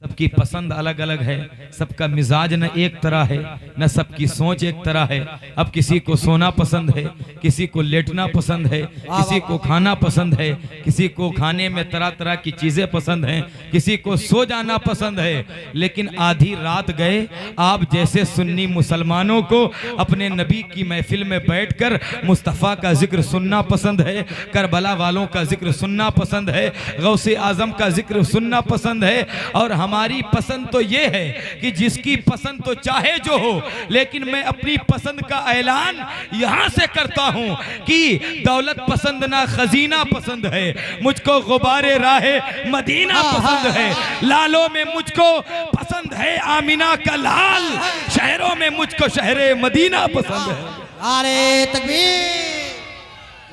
सबकी पसंद अलग अलग है, सबका मिजाज न एक तरह है, न सबकी सोच एक तरह है। अब किसी को सोना पसंद है, किसी को लेटना पसंद है, किसी को खाना पसंद है, किसी को खाने में तरह तरह की चीजें पसंद हैं, किसी को सो जाना पसंद है। लेकिन आधी रात गए आप जैसे सुन्नी मुसलमानों को अपने नबी की महफिल में बैठकर मुस्तफ़ा का जिक्र सुनना पसंद है, करबला वालों का जिक्र सुनना पसंद है, गौसे आजम का जिक्र सुनना पसंद है। और हमारी पसंद तो ये है कि जिसकी पसंद तो चाहे जो हो, लेकिन मैं अपनी पसंद का ऐलान यहां से करता हूं कि दौलत पसंद ना खजीना पसंद है, मुझको गुबारे राहे मदीना पसंद है। लालों में मुझको पसंद है आमिना का लाल, शहरों में मुझको शहरे मदीना पसंद है। नारे तकबीर,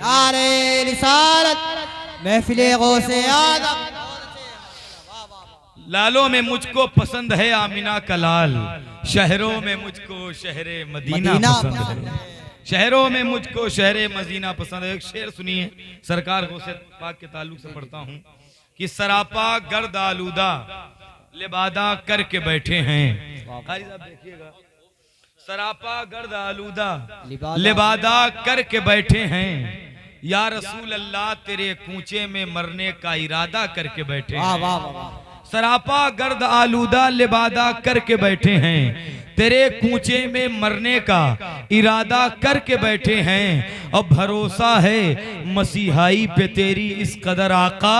नारे रिसालत, महफिले गौसे आज़म। लालों में मुझको पसंद है आमिना का लाल, शहरों में मुझको शहरे मदीना पसंद है। शहरों में मुझको शहरे मदीना पसंद है। एक शेर सुनिए, सरकार गौसे पाक के ताल्लुक से पढ़ता हूँ कि सरापा गर्द आलूदा लिबादा करके बैठे हैं। कारी साहब देखिएगा, सरापा गर्द आलूदा लिबादा करके बैठे हैं, या रसूल अल्लाह तेरे कूचे में मरने का इरादा करके बैठे हैं। सरापा गर्द आलूदा लिबादा करके बैठे हैं, तेरे कूचे में मरने का इरादा करके बैठे हैं। और भरोसा है मसीहाई पे तेरी इस कदर आका,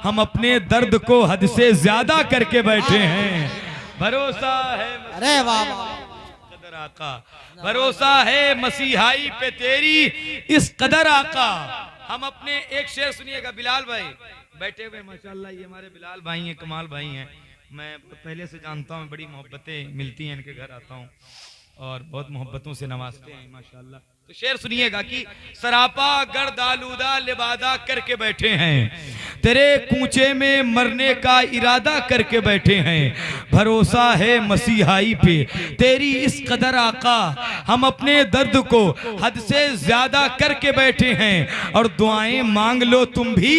हम अपने दर्द को हद से ज्यादा करके बैठे हैं। भरोसा है, अरे वाह, कदर आका, भरोसा है मसीहाई पे तेरी इस कदर आका, हम अपने। एक शेर सुनिएगा, बिलाल भाई बैठे हुए माशाल्लाह, ये हमारे बिलाल भाई हैं, कमाल भाई हैं, मैं पहले से जानता हूँ, बड़ी मोहब्बतें मिलती हैं, इनके घर आता हूँ और बहुत मोहब्बतों से नवाजते हैं माशाल्लाह। तो शेर सुनिएगा कि सरापा गर्द आलूदा लिबादा करके बैठे हैं, तेरे कूचे में मरने का इरादा करके बैठे हैं। भरोसा है मसीहाई पे तेरी इस कदर आका, हम अपने दर्द को हद से ज्यादा करके बैठे हैं। और दुआएं मांग लो तुम भी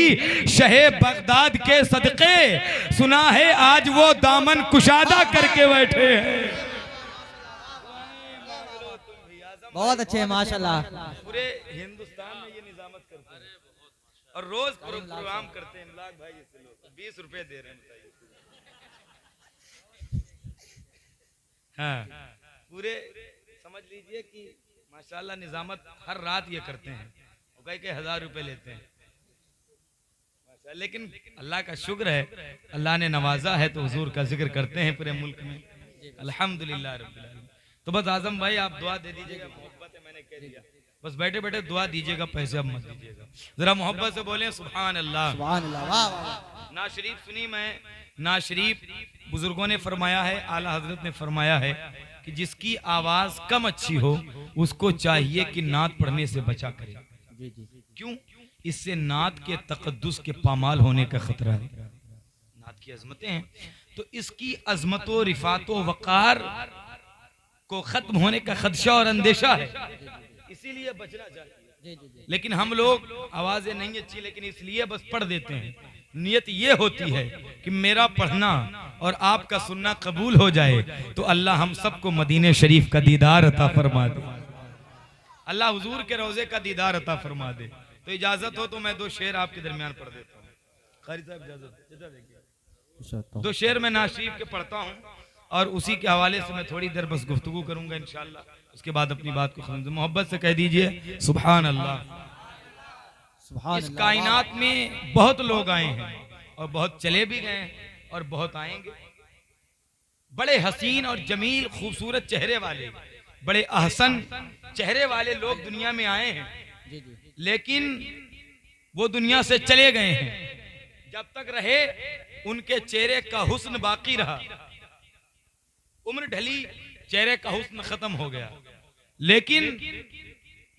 शहे बगदाद के सदके, सुना है आज वो दामन कुशादा करके बैठे हैं। बहुत अच्छे माशाल्लाह। पूरे हिंदुस्तान में ये निजामत करते हैं और रोज प्रोग्राम करते हैं। लाख भाई ऐसे लोग 20 रुपए दे रहे हैं, बताइए। हाँ, पूरे समझ लीजिए कि माशाल्लाह निजामत हर रात ये करते हैं, कई कई 1000 रुपए लेते हैं। लेकिन अल्लाह का शुक्र है, अल्लाह ने नवाजा है तो हुजूर का जिक्र करते हैं पूरे मुल्क में, अल्हम्दुलिल्लाह रब्बिल आलमीन। तो बस आजम भाई आप दुआ दे दीजिएगा, मोहब्बत है, मैंने कह दिया, बस बैठे बैठे दुआ दीजिएगा, पैसे अब मत दीजिएगा। जरा मोहब्बत से बोले सुभान अल्लाह। सुभान अल्लाह। वाह वाह। ना शरीफ सुनी मैं, ना शरीफ बुजुर्गों ने फरमाया है, आला हजरत ने फरमाया है कि जिसकी आवाज कम अच्छी हो उसको चाहिए कि नात पढ़ने से बचा करे। क्यों? इससे नात के तकद्दुस के पामाल होने का खतरा है। नात की अजमतें हैं, तो इसकी अजमतों रिफातो वकार को खत्म होने का खदशा और अंदेशा है, इसीलिए बचना चाहिए। लेकिन हम लोग आवाजें नहीं अच्छी, लेकिन इसलिए बस पढ़ देते हैं। नियत ये होती है कि मेरा पढ़ना और आपका सुनना कबूल हो जाए तो अल्लाह हम सबको मदीने शरीफ का दीदार अता फरमा दे, अल्लाह हुजूर के रोजे का दीदार अता फरमा दे। तो इजाजत हो तो मैं 2 शेर आपके दरमियान पढ़ देता हूँ। कारी साहब इजाजत, 2 शेर मैं नाज़ शरीफ के पढ़ता हूँ और उसी के हवाले से मैं थोड़ी देर बस गुफ्तगू करूंगा इंशाअल्लाह, उसके बाद अपनी बात को खत्म। मोहब्बत से कह दीजिए सुभान अल्लाह। इस कायनात में बहुत लोग आए हैं और बहुत चले भी गए हैं और बहुत आएंगे। बड़े हसीन और जमील खूबसूरत चेहरे वाले, बड़े अहसन चेहरे वाले लोग दुनिया में आए हैं, लेकिन वो दुनिया से चले गए हैं। जब तक रहे उनके चेहरे का हुस्न बाकी रहा, उम्र ढली, चेहरे का हुस्न खत्म हो गया। लेकिन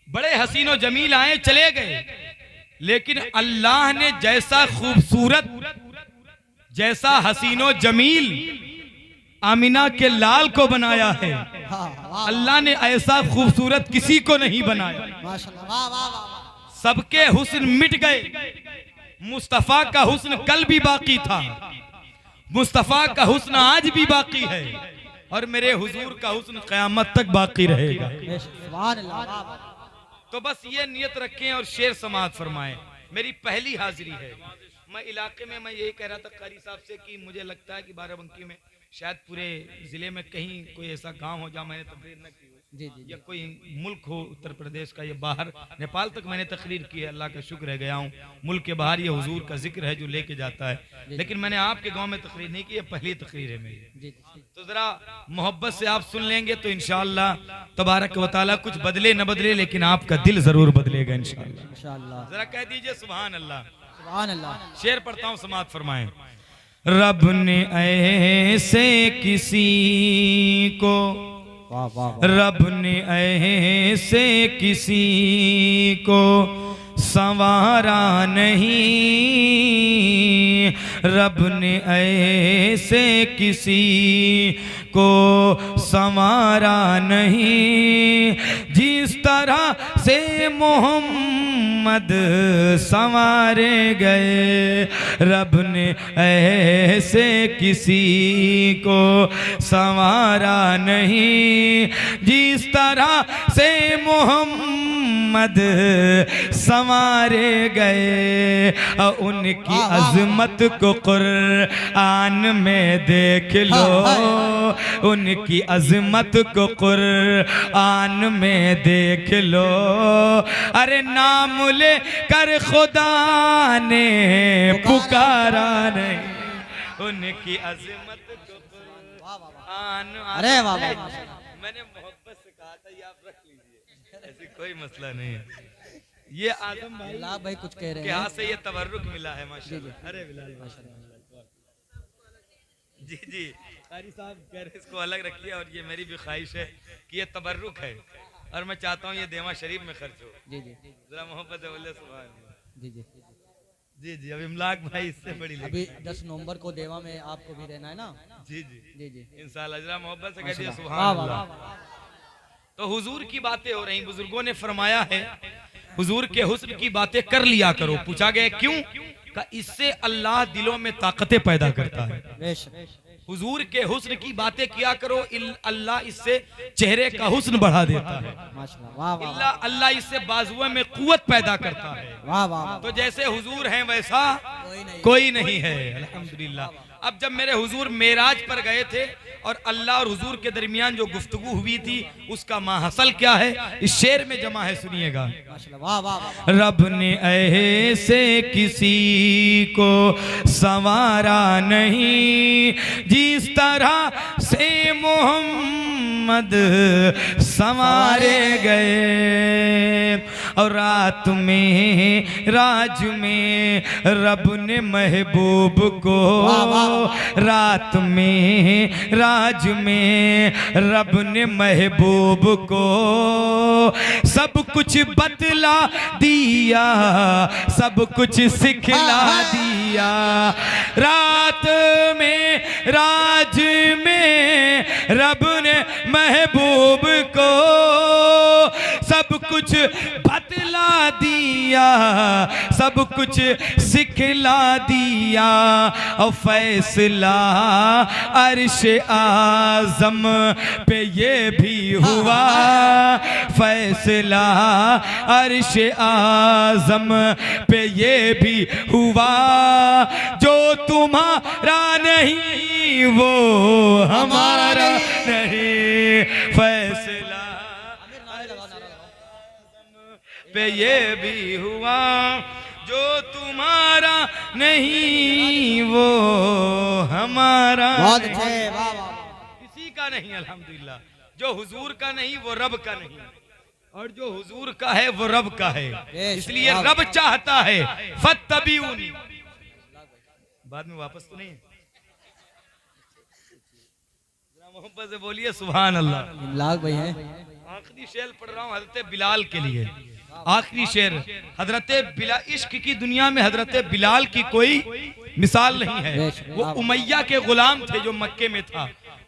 बड़े हसीनो जमील आए, चले गए, लेकिन अल्लाह ने जैसा खूबसूरत, जैसा हसीनो जमील आमिना के लाल को बनाया है, अल्लाह ने ऐसा खूबसूरत किसी को नहीं बनाया। सबके हुस्न मिट गए, मुस्तफा का हुस्न कल भी बाकी था। मुस्तफ़ा का हुस्न आज भी बाकी है और मेरे हुजूर का हुस्न क़यामत तक बाकी रहेगा। सुभान अल्लाह। तो बस ये नियत रखें और शेर समाअत फरमाएं। मेरी पहली हाजिरी है। मैं इलाके में मैं यही कह रहा था कारी साहब से कि मुझे लगता है कि बाराबंकी में शायद पूरे जिले में कहीं कोई ऐसा गांव हो जहाँ मैंने तकरीर न की हो, जी जी या कोई मुल्क हो उत्तर प्रदेश का या बाहर नेपाल तक मैंने तकरीर की है। अल्लाह का शुक्र है गया हूँ। मुल्क के बाहर ये हुजूर का जिक्र है जो लेके जाता है, लेकिन मैंने आपके गांव में तकरीर नहीं की, ये पहली तकरीर है मेरी। जी तो जरा मोहब्बत से आप सुन लेंगे तो इंशाअल्लाह तबारक व तआला कुछ बदले न बदले लेकिन आपका दिल जरूर बदलेगा इंशाअल्लाह। इंशाअल्लाह। जरा कह दीजिए सुभान अल्लाह। सुभान अल्लाह। शेर पढ़ता हूँ, समाअत फरमाएं। रब ने ऐसे किसी को, वाह वाह वाह। रब ने ऐसे किसी को संवारा नहीं, रब ने ऐसे किसी को संवारा नहीं, जिस तरह से मोहम्मद संवारे गए। रब ने ऐसे किसी को संवारा नहीं, जिस तरह से मोहम्मद संवारे गए। उनकी अजमत को कुरान में देख लो, उनकी अजमत को कुरान में देख लो। अरे नाम ले कर खुदा ने पुकारा नहीं, उनकी अजमत को कुरान। अरे वाह वाह। मैंने मोहब्बत से कहा था ये आप रख लीजिए, ऐसी कोई मसला नहीं है। ये आजम भाई अल्लाह भाई कुछ कह रहे के हैं। हाथ से ये तबर्रुक मिला है माशाल्लाह। अरे बिलाल जी जी कारी साहब कह रहे इसको अलग रखिए और ये मेरी भी ख्वाहिश है कि ये तबर्रुक है और मैं चाहता हूँ ये देवा शरीफ में खर्च हो। जी जी जरा मोहब्बत से बोले सुभान अल्लाह। जी जी जी जी अब इमलाक भाई इससे बड़ी अभी 10 नवंबर को देवा में आपको भी रहना है ना। जी जी जी जी इंशाल्लाह। जरा मोहब्बत से कह दिया वाह सुभान वाह अल्लाह। वाह। तो हुजूर की बातें हो रही, बुजुर्गों ने फरमाया है हुजूर के हुस्न की बातें कर लिया करो। पूछा गया क्यों? का इससे अल्लाह दिलों में ताकतें पैदा करता है। बेशक। हुजूर के हुस्न की बातें किया करो, अल्लाह इससे चेहरे का हुस्न बढ़ा देता है। माशाल्लाह। वाह वाह अल्लाह अल्लाह इससे बाजुओं में कुव्वत पैदा करता है। वाह वाह। तो जैसे हुजूर हैं वैसा कोई नहीं है अल्हम्दुलिल्लाह। अब जब मेरे हुजूर मेराज पर गए थे और अल्लाह और हुजूर के दरमियान जो गुफ्तगू हुई थी उसका माहसल क्या है इस शेर में जमा है, सुनिएगा। माशाल्लाह। वाह वाह। रब ने ऐसे किसी को संवारा नहीं, जिस तरह से मोहम्मद संवारे गए। और रात में राज में रब ने महबूब को, रात में राज में रब ने महबूब को सब कुछ बतला दिया, सब कुछ सिखला दिया। रात में राज में रब ने महबूब को सब कुछ बतला दिया, सब कुछ सिखला दिया। और फैसला अर्श आज़म पे ये भी हुआ, फैसला अर्श आज़म पे ये भी हुआ। जो तुम्हारा नहीं वो हमारा नहीं, फैसला पे ये भी हुआ। जो तुम्हारा नहीं वो हमारा बहुत नहीं। अच्छे। वाह वाह। किसी का नहीं अल्हम्दुलिल्लाह। जो हुजूर का नहीं वो रब का नहीं, और जो हुजूर का है वो रब का है। इसलिए रब चाहता है फत्तबीऊनी। बाद में वापस तो नहीं, मोहब्बत से बोलिए सुभान अल्लाह। इमलाक भाई हैं। आखिरी शेर पढ़ रहा हूँ हजरत बिलाल के लिए। आखिरी शेर हजरत बिलाल। इश्क की दुनिया में हजरत बिलाल की कोई मिसाल नहीं है। वो उमैया के गुलाम थे जो मक्के में था।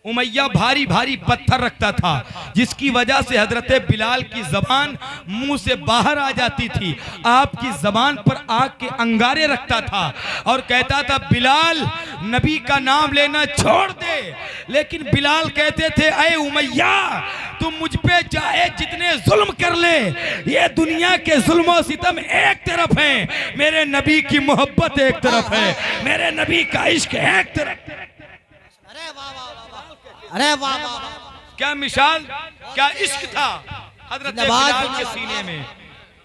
उमैया भारी भारी पत्थर रखता था, जिसकी वजह से हजरत बिलाल की जबान मुंह से बाहर आ जाती थी। आपकी जबान पर आग के अंगारे रखता था और कहता था बिलाल नबी का नाम लेना छोड़ दे। लेकिन बिलाल कहते थे ऐ उमैया तुम मुझ पे चाहे जितने जुल्म कर ले, ये दुनिया के जुल्म सितम एक तरफ है, मेरे नबी की मोहब्बत एक तरफ है, मेरे नबी का इश्क एक तरफ। अरे वाह वाह वाह, अरे वाह वाह वाह, क्या मिसाल, क्या इश्क था हजरत जिंदाबाद, बिलाल के सीने में।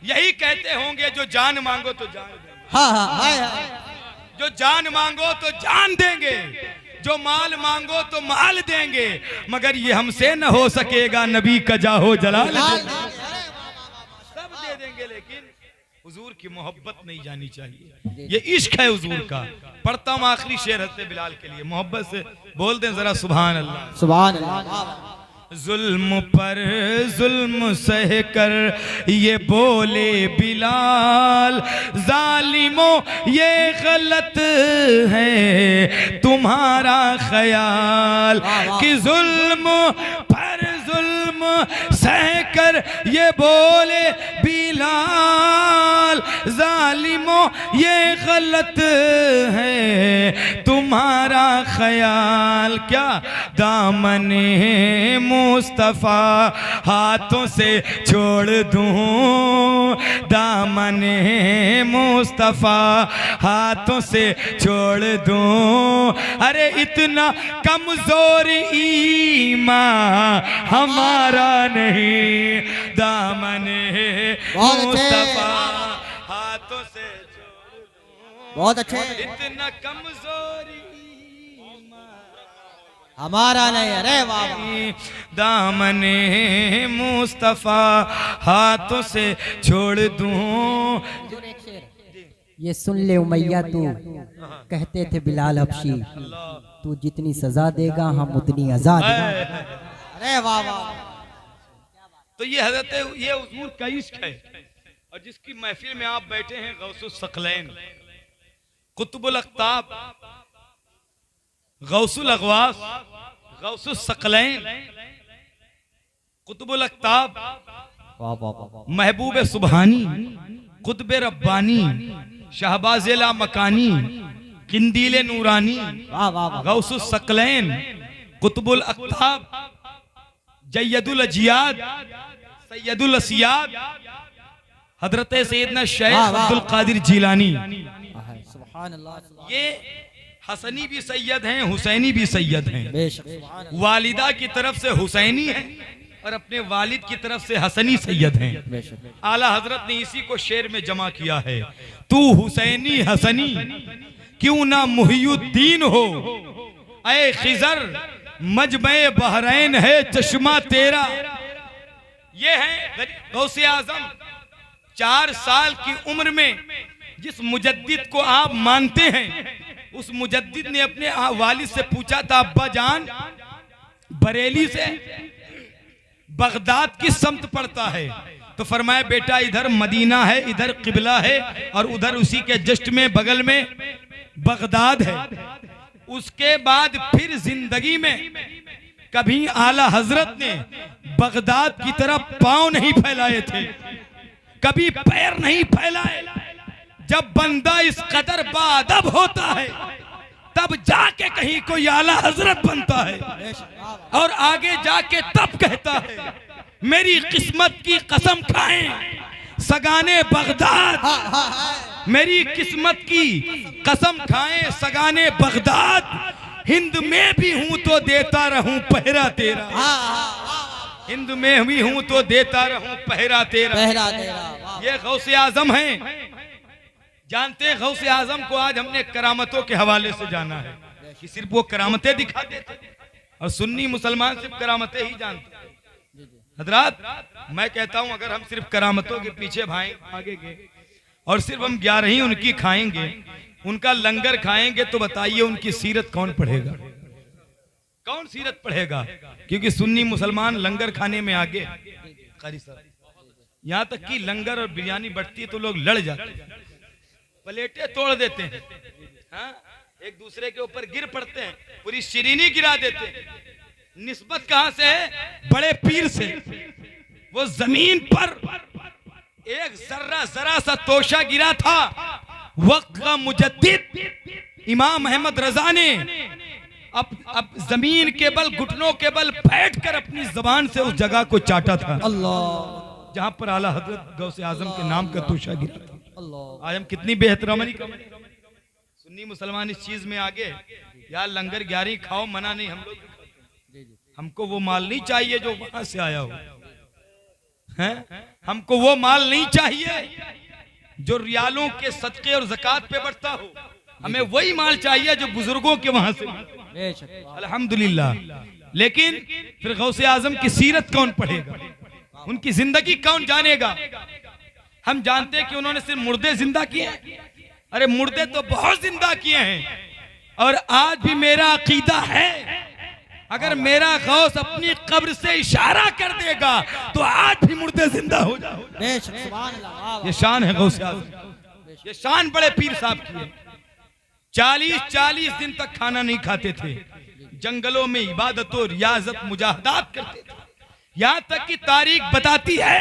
यही कहते होंगे जो जान मांगो तो जान देंगे, हाँ हाँ हाय हाय, जो जान मांगो तो जान देंगे, जो माल मांगो तो माल देंगे, मगर ये हमसे न हो सकेगा नबी का जाहो जलाल सब दे देंगे, लेकिन हुजूर की मोहब्बत नहीं जानी चाहिए। ये इश्क है हुजूर का। पढ़ता हूँ आखिरी शेर हज़रत बिलाल के लिए, मोहब्बत से बोल दें जरा सुभान अल्लाह। सुभान अल्लाह। जुल्म पर जुल्म सह कर ये बोले बिलाल, जालिमों ये गलत है तुम्हारा ख्याल, कि जुल्म पर जुल्म सह कर ये बोले बिलाल, जालिमों ये गलत है तुम्हारा ख्याल। क्या दामने मुस्तफा हाथों से छोड़ दूं, दामने मुस्तफा हाथों से छोड़ दूं, अरे इतना कमजोर ईमान हमारा नहीं, दामने मुस्तफा हाथों से छोड़ दूं, बहुत अच्छे, इतना कमजोर हमारा नहीं, अरे वाह वाह, दामने मुस्तफा हाथों से छोड़ दूं। ये सुन ले उमैया तू, कहते थे बिलाल हबशी, तू जितनी सजा देगा हम उतनी आजाद। अरे वाह वाह। तो ये हजरत ये हुजूर का इश्क है, और जिसकी महफिल में आप बैठे हैं गौसुस सकलैन, कुतुबुल अख्ताब, गौसुल अगवास, गौसुस सकलैन, कुतुबुल अख्ताब, वाह वाह वाह, महबूब सुबहानी, कुतुब रब्बानी, शहबाज़ेला मकानी, किंदील नूरानी, वाह वाह वाह, गौसुस सकलैन, कुतुबुल अख्ताब, जय्यदुल अजियाद, सैयदुल असियाद, हजरत सैयदना शेख अब्दुल कादिर जिलानी। सुभान अल्लाह। ये हसनी भी सैयद हैं, हुसैनी भी सैयद हैं। बेशक, वालिदा की तरफ से हुसैनी है और अपने वालिद की तरफ से हसनी सैयद हैं। बेशक, आला हजरत ने इसी को शेर में जमा किया है, तू हुसैनी हसनी क्यों ना मुहियुद्दीन हो, ऐ खिजर मजमे बहरैन है चश्मा तेरा। ये है गौसे आजम, 4 साल की उम्र में जिस मुजद्दिद को आप मानते हैं, उस मुजद्दिद ने अपने वालिद से पूछा था, अब्बा जान बरेली से बगदाद किस समत पड़ता है? तो फरमाया बेटा इधर मदीना है, इधर किबला है, और उधर उसी के जस्ट में बगल में बगदाद है। उसके बाद फिर जिंदगी में कभी आला हजरत ने बगदाद की तरफ पांव नहीं फैलाए थे, कभी पैर नहीं फैलाए। जब बंदा इस कदर बाअदब होता है तब जाके कहीं कोई आला हजरत बनता है, और आगे जाके तब कहता है मेरी किस्मत की कसम खाएं सगाने बगदाद, मेरी किस्मत की कसम खाएं सगाने बगदाद, हिंद में भी हूं तो देता रहूं पहरा तेरा, हिंद में भी हूं तो देता रहूं पहरा तेरा। पहरा तेरा। ये गौसे आजम हैं। जानते हैं गौसे आजम को आज हमने करामतों के हवाले से जाना है कि सिर्फ वो करामतें दिखाते थे, और सुन्नी मुसलमान सिर्फ करामतें ही जानते हैं। हजरात मैं कहता हूं अगर हम सिर्फ करामतों के पीछे भागेंगे और सिर्फ हम 11 ही उनकी खाएंगे, उनका लंगर खाएंगे, तो बताइए उनकी सीरत कौन पढ़ेगा? कौन सीरत पढ़ेगा? क्योंकि सुन्नी मुसलमान लंगर खाने में आगे, कारी साहब यहाँ तक कि लंगर और बिरयानी बढ़ती है तो लोग लड़ जाते हैं, प्लेटें तोड़ देते हैं, हाँ? एक दूसरे के ऊपर गिर पड़ते हैं, पूरी शिरीनी गिरा देते हैं। निस्बत कहां से है? बड़े पीर से। वो जमीन पर एक जरा सा तोशा गिरा था, वक्त का मुजद्दिद इमाम अहमद रजा ने अब जमीन के बल, घुटनों के बल बैठकर अपनी जबान से उस जगह को चाटा था अल्लाह जहां पर आला हजरत गौसे आजम के नाम का तोशा गिरा था। अल्लाह। आज हम कितनी बेहतरामी सुन्नी मुसलमान इस चीज में आगे, यार लंगर ग्यारह खाओ, मना नहीं, हम लोग हमको वो माल नहीं चाहिए जो वहां से आया हो, हैं? हमको वो माल नहीं चाहिए जो रियालों के सदके और ज़कात पे बढ़ता हो, हमें वही माल चाहिए जो बुजुर्गों के वहां से। अल्हम्दुलिल्लाह। लेकिन फिर गौसे आजम की सीरत कौन पढ़ेगा, उनकी जिंदगी कौन जानेगा? हम जानते हैं कि उन्होंने सिर्फ मुर्दे जिंदा किए, अरे मुर्दे तो बहुत जिंदा किए हैं। और आज भी मेरा अकीदा है, अगर मेरा गौस अपनी कब्र से इशारा कर देगा तो आज भी मुर्दे जिंदा हो जाए। ये शान है गौसे आजम, ये शान बड़े पीर साहब की है। 40-40 दिन तक खाना नहीं खाते थे, जंगलों में इबादत और रियाजत मुजाहदात करते थे। यहां तक कि तारीख बताती है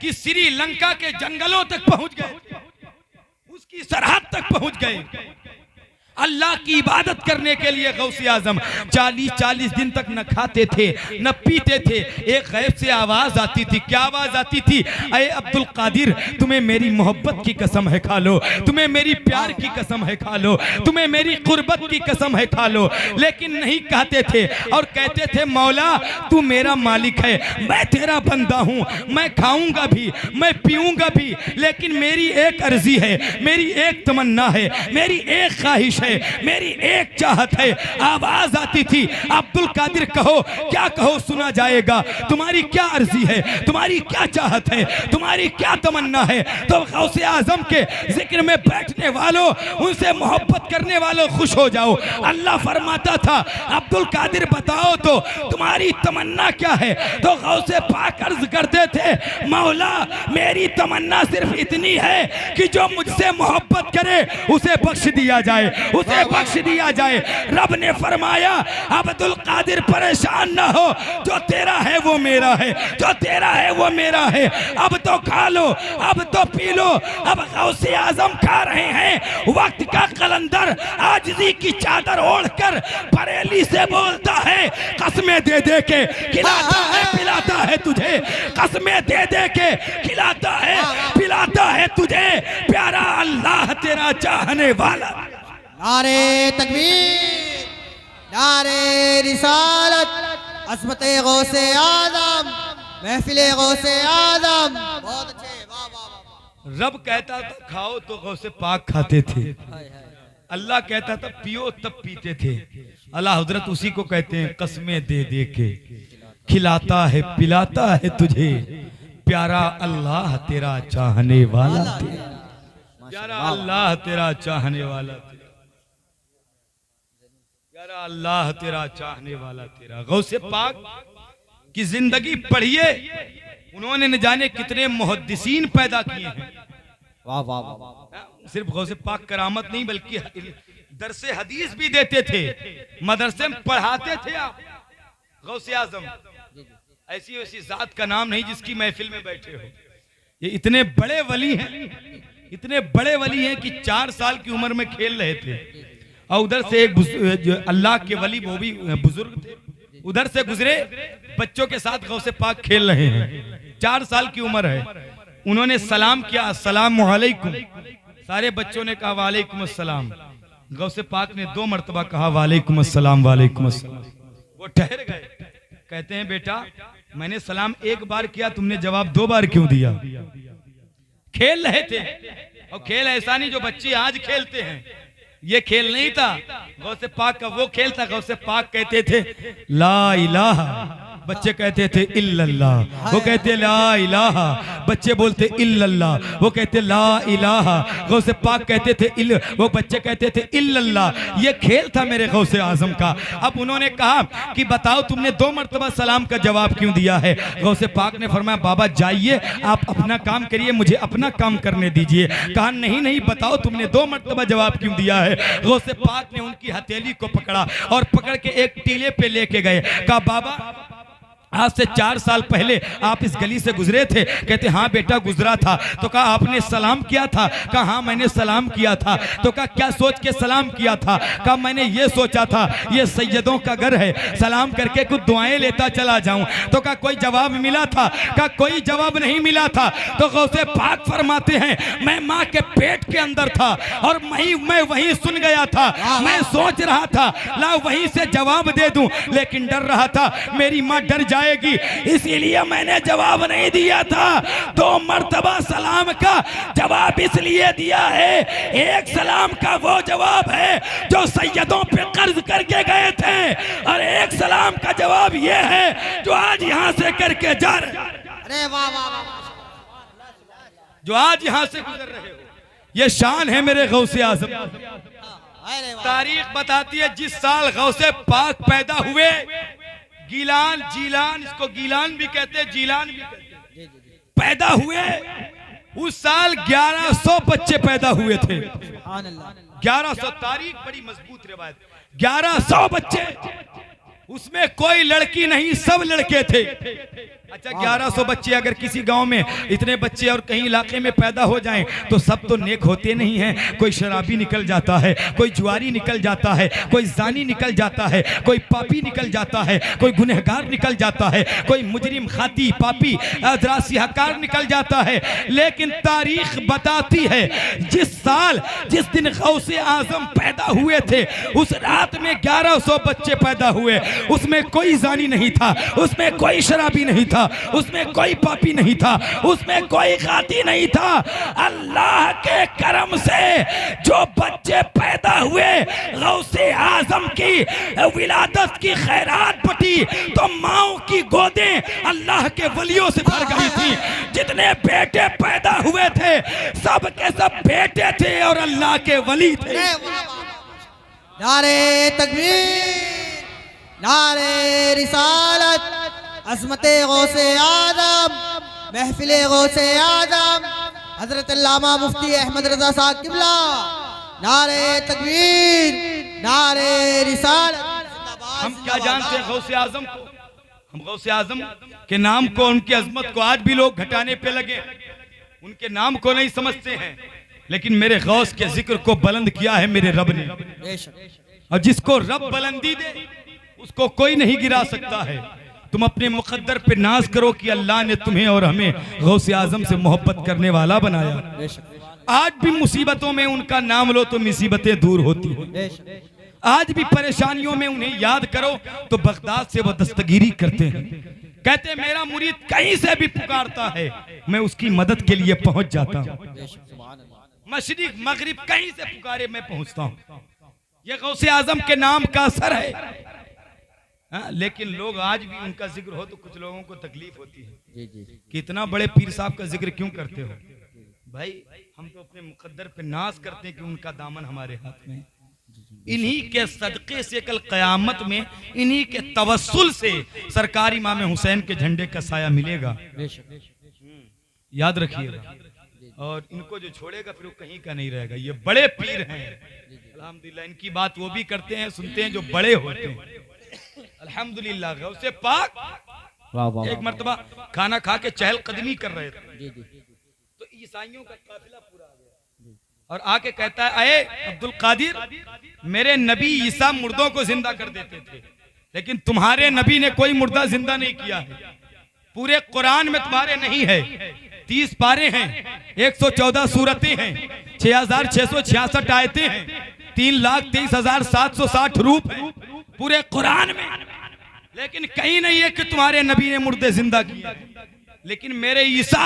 कि श्रीलंका के जंगलों तक पहुंच गए, उसकी सरहद तक पहुंच गए अल्लाह की इबादत करने के लिए। गौसे आजम 40-40 दिन तक न खाते थे न पीते थे। एक गैब से आवाज आती थी, क्या आवाज आती थी? अरे अब्दुल कादिर, तुम्हें मेरी मोहब्बत की कसम है खा लो, तुम्हें मेरी प्यार की कसम है खा लो, तुम्हें मेरी कुर्बत की कसम है खा लो। लेकिन नहीं कहते थे और कहते थे मौला तू मेरा मालिक है, मैं तेरा बंदा हूँ, मैं खाऊंगा भी, मैं पीऊंगा भी, लेकिन मेरी एक अर्जी है, मेरी एक तमन्ना है, मेरी एक ख्वाहिश है, मेरी एक चाहत है। आवाज आती थी, अब्दुल कादिर कहो, क्या कहो सुना जाएगा, तुम्हारी क्या अर्जी है, तुम्हारी क्या चाहत है, तुम्हारी क्या तमन्ना है? तो गौसे आजम के जिक्र में बैठने वालों, उनसे मोहब्बत करने वालों खुश हो जाओ। अल्लाह फरमाता था अब्दुल कादिर बताओ तो तुम्हारी तमन्ना क्या है? तो गौसे पाक अर्ज करते थे मौला मेरी तमन्ना सिर्फ इतनी है कि जो मुझसे मोहब्बत करे उसे बख्श दिया जाए, उसे बख्श दिया जाए। रब ने फरमाया अब्दुल कादिर परेशान ना हो, जो तेरा है वो मेरा है, जो तेरा है वो मेरा है। अब तो खा लो, अब तो पी लो। अब गौसे आजम खा रहे हैं, वक्त का कलंदर आजिज़ी की चादर ओढ़कर बरेली से बोलता है कसमें दे दे के खिलाता है पिलाता है तुझे, कसमें दे दे के खिलाता है पिलाता है तुझे, प्यारा अल्लाह तेरा चाहने वाला। नारे तकबीर, नारे रिसालत, अज़मते गौसे आज़म, महफिले गौसे आज़म। बहुत अच्छे, वाह वाह वाह। रब कहता था खाओ तो गौसे पाक खाते थे, अल्लाह कहता था पियो तब पीते थे। अल्लाह हजरत उसी को कहते हैं कसमें दे दे के खिलाता है पिलाता है तुझे, प्यारा अल्लाह तेरा चाहने वाला तेरा, प्यारा अल्लाह तेरा चाहने वाला तेरा, प्यारा अल्लाह तेरा चाहने वाला तेरा। गौसे पाक की जिंदगी पढ़िए, उन्होंने न जाने कितने मुहद्दिसीन पैदा किए हैं। वाह वाह वाह। सिर्फ गौसे पाक करामत नहीं बल्कि दरसे हदीस भी देते थे, मदरसे में पढ़ाते थे आप। गौसे आजम ऐसी वैसी जात का नाम नहीं जिसकी महफिल में बैठे हो। ये इतने बड़े वली हैं, इतने बड़े वली हैं कि 4 साल की उम्र में खेल रहे थे और उधर से एक अल्लाह के वली, वो भी बुजुर्ग थे, उधर से गुजरे, बच्चों के साथ गौसे पाक खेल रहे हैं। 4 साल की उम्र है। उन्होंने सलाम किया अस्सलाम वालेकुम, सारे बच्चों ने कहा वालेकुम अस्सलाम। गौसे पाक ने 2 मरतबा कहा वालेकुम अस्सलाम वालेकुम अस्सलाम। वो ठहर गए, कहते हैं बेटा मैंने सलाम 1 बार किया, तुमने जवाब 2 बार क्यों दिया? खेल रहे थे, और खेल ऐसा नहीं जो बच्चे आज खेलते हैं, ये खेल नहीं था। गौसे पाक का वो खेल था। गौसे पाक कहते थे ला इलाहा बच्चे कहते थे इल्लल्लाह, वो कहते ला इलाहा, बच्चे बोलते इल्लल्लाह, वो कहते ला इलाहा। गौसे पाक कहते थे वो बच्चे कहते थे इल्लल्लाह। ये खेल था मेरे गौसे आजम का। अब उन्होंने कहा कि बताओ तुमने 2 मरतबा सलाम का जवाब क्यों दिया है? गौसे पाक ने फरमाया बाबा जाइए, आप अपना काम करिए, मुझे अपना काम करने दीजिए। कहा नहीं नहीं, बताओ तुमने 2 मरतबा जवाब क्यों दिया है? गौसे पाक ने उनकी हथेली को पकड़ा और पकड़ के एक टीले पे लेके गए। कहा बाबा आज से 4 साल पहले आप इस गली से गुजरे थे? कहते हाँ बेटा गुजरा था। तो कहा आपने सलाम किया था? कहा हाँ मैंने सलाम किया था। तो कहा क्या सोच के सलाम किया था? कहा मैंने ये सोचा था ये सैयदों का घर है, सलाम करके कुछ दुआएं लेता चला जाऊं। तो कहा कोई जवाब मिला था? कहा कोई जवाब नहीं मिला था। तो गौसे पाक फरमाते हैं मैं माँ के पेट के अंदर था और मैं वहीं सुन गया था। मैं सोच रहा था ला वहीं से जवाब दे दूं, लेकिन डर रहा था मेरी माँ डर जाएगी, इसीलिए मैंने जवाब नहीं दिया था। 2 मर्तबा सलाम का जवाब इसलिए दिया है, एक सलाम का वो जवाब है जो सैयदों पे कर्ज करके गए थे, और एक सलाम का जवाब ये है जो आज यहां से करके जा रहे, अरे वाह वाह वाह, जो आज यहां से गुजर रहे हो। ये शान है मेरे गौसे आजम। अरे वाह। तारीख बताती है जिस साल गौसे पाक पैदा हुए, गीलान जीलान, इसको गीलान भी कहते हैं जीलान भी कहते हैं, पैदा हुए उस साल 1100 बच्चे पैदा हुए थे। 1100, तारीख बड़ी मजबूत रिवायत, 1100 बच्चे, उसमें कोई लड़की नहीं, सब लड़के थे। अच्छा 1100 बच्चे अगर किसी गांव में इतने बच्चे और कहीं इलाके में पैदा हो जाएं तो सब तो नेक होते नहीं हैं। कोई शराबी निकल जाता है, कोई जुआरी निकल जाता है, कोई जानी निकल जाता है, कोई पापी निकल जाता है, कोई गुनहगार निकल जाता है, कोई मुजरिम खाती पापी सियाहकार निकल जाता है। लेकिन तारीख बताती है जिस साल जिस दिन गौसे आजम पैदा हुए थे उस रात में 1100 बच्चे पैदा हुए। उसमें कोई जानी नहीं था, उसमें कोई शराबी नहीं था, उसमें कोई पापी नहीं था, उसमें कोई गाती नहीं था। अल्लाह के करम से जो बच्चे पैदा हुए, गौसे आजम की विलादत की खैरात बटी तो माओ की गोदें अल्लाह के वलियों से भर गई थी। जितने बेटे पैदा हुए थे सब के सब बेटे थे और अल्लाह के वली थे। अरे वाह वाह। नारे तकबीर, नारे रिसालत, अज़मते गौसे आज़म, महफिले गौसे आज़म हजरत अल्लामा मुफ्ती अहमद रजा साहब किबला। नारे तकबीर, नारे रिसालत। हम क्या जानते हैं गौसे आजम को? हम गौसे आजम के नाम को, उनकी अजमत को आज भी लोग घटाने पे लगे, उनके नाम को नहीं समझते हैं। लेकिन मेरे गौस के जिक्र को बुलंद किया है मेरे रब ने, और जिसको रब बुलंदी दे उसको कोई नहीं गिरा सकता है। तुम अपने मुकद्दर पे नाज करो कि अल्लाह ने तुम्हें और हमें गौसे आजम से मोहब्बत करने वाला बनाया। आज भी मुसीबतों में उनका नाम लो तो मुसीबतें दूर होती हैं। आज भी परेशानियों में उन्हें याद करो तो बगदाद से वो दस्तगीरी करते हैं। कहते हैं मेरा मुरीद कहीं से भी पुकारता है मैं उसकी मदद के लिए पहुंच जाता हूं। मशरिक मगरिब कहीं से पुकारे मैं पहुंचता हूं। ये गौसे आजम के नाम का असर है। लेकिन लोग आज भी उनका जिक्र हो तो कुछ लोगों को तकलीफ होती है कि इतना बड़े पीर साहब का जिक्र क्यों करते हो। भाई हम तो अपने मुकद्दर पे नाज करते हैं कि उनका दामन हमारे हाथ में। इन्हीं के सदक़े से कल क़यामत में, इन्हीं के तवस्सुल से सरकार इमाम हुसैन के झंडे का साया मिलेगा। याद रखिएगा। और इनको जो छोड़ेगा फिर वो कहीं का नहीं रहेगा। ये बड़े पीर हैं अल्हम्दुलिल्लाह। इनकी बात वो भी करते हैं, सुनते हैं जो बड़े होते हैं अल्हम्दुलिल्लाह। गौसे पाक एक मर्तबा खाना खा के चहलकदमी कर रहे थे तो ईसाइयों का काफिला पूरा आ गया और आके कहता है अये अब्दुल कादिर, मेरे नबी ईसा मुर्दों को जिंदा कर देते थे लेकिन तुम्हारे नबी ने कोई मुर्दा जिंदा नहीं किया है। पूरे कुरान में तुम्हारे नहीं है। 30 पारे हैं, 114 सूरतें हैं, 6666 आयतें हैं, 3,23,760 रूप हैं पूरे कुरान में, लेकिन कहीं नहीं है कि तुम्हारे नबी ने मुर्दे जिंदा किए। लेकिन मेरे ईसा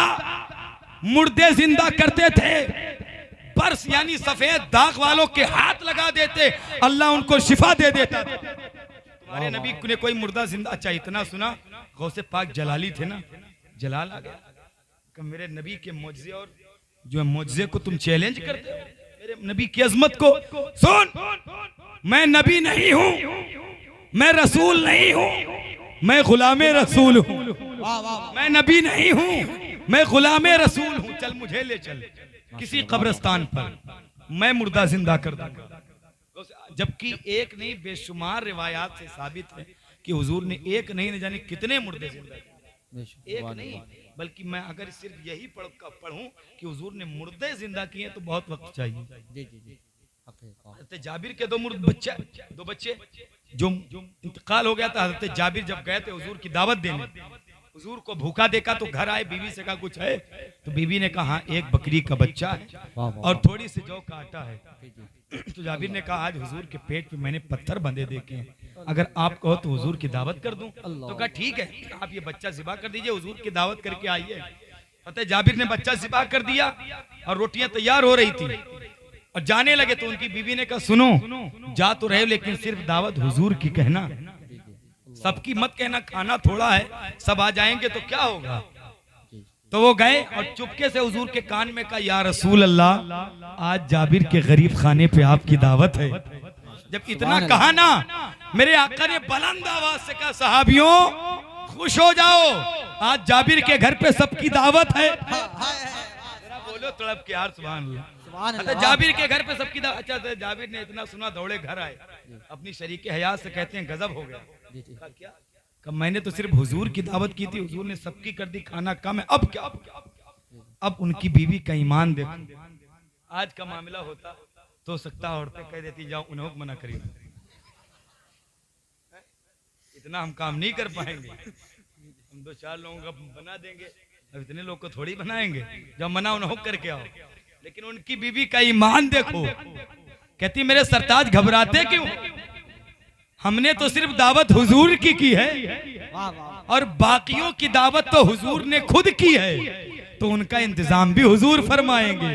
मुर्दे जिंदा करते थे, बर्स यानी सफेद दाग वालों के हाथ लगा देते, अल्लाह उनको शिफा दे देता। तुम्हारे नबी ने कोई मुर्दा जिंदा। अच्छा इतना सुना गौसे पाक जलाली थे ना, जलाल आ गया कि मेरे नबी के मुआजिजे और जो है मुआजिजे को तुम चैलेंज करते हो, मेरे नबी की अजमत को। सुन, मैं नबी नहीं हूं, मैं रसूल नहीं हूं, मैं गुलामे रसूल हूं। वाह वाह मैं नबी नहीं हूं, मैं गुलामे रसूल हूं। चल मुझे ले चल किसी कब्रिस्तान पर, मैं मुर्दा जिंदा कर दूंगा। जबकि एक नहीं बेशुमार रिवायात से साबित है कि हुजूर ने एक नहीं न जाने कितने मुर्दे जिंदा किए। एक नहीं बल्कि मैं अगर सिर्फ यही पढ़ूं कि हुजूर ने मुर्दे जिंदा किए तो बहुत वक्त चाहिए। जी जी जी हजरत जाबिर के दो बच्चे जो इंतकाल हो गया था। हजरत जाबिर जब गए थे हुजूर की दावत देने, हुजूर को भूखा देखा तो घर आए, बीवी से कहा कुछ है, तो बीवी ने कहा एक बकरी का बच्चा है और थोड़ी सी जौ का आटा है। तो जाबिर ने कहा आज हुजूर के पेट पे मैंने पत्थर बंधे देखे हैं, अगर आप कहो तो हुजूर की दावत कर दूं। तो कहा ठीक है, आप ये बच्चा ज़िबा कर दीजिए, हुजूर की दावत करके आइए। फतेह जाबिर ने बच्चा ज़िबा कर दिया और रोटियां तैयार हो रही थी और जाने लगे तो उनकी बीवी ने कहा सुनो, जा तो रहे लेकिन सिर्फ दावत हुजूर की कहना, सबकी मत कहना, खाना थोड़ा है, सब आ जाएंगे तो क्या होगा। तो वो गए और चुपके से हुजूर के कान में कहा या रसूल अल्लाह, आज जाबिर के गरीब खाने पे आपकी दावत है। जब इतना कहा ना, मेरे आका ने बुलंद आवाज से कहा सहाबियों खुश हो जाओ, आज जाबिर के घर पे सबकी दावत है। बोलो तड़प के यार सुभान अल्लाह। अच्छा जाबिर के घर पे सबकी दावत। अच्छा जाबिर ने इतना सुना दौड़े घर आए, अपनी शरीके हयात से कहते हैं गजब हो गया। क्या कब मैंने तो सिर्फ हुजूर की दावत की थी, हुजूर ने सबकी कर दी, खाना कम है, अब क्या। अब उनकी बीवी का ईमान देखो। आज का मामला होता तो सकता औरतें कह देती जाओ उन्हें मना करिए, इतना हम काम नहीं कर पाएंगे, हम दो चार लोगों का बना देंगे, अब इतने लोग को थोड़ी बनाएंगे, जब मना उन्हें करके आओ। लेकिन उनकी बीवी का ईमान देखो, कहती मेरे सरताज घबराते क्यों, हमने तो सिर्फ दावत हुजूर की है और बाकियों की दावत तो हुजूर ने खुद की है, तो उनका इंतजाम भी हुजूर फरमाएंगे।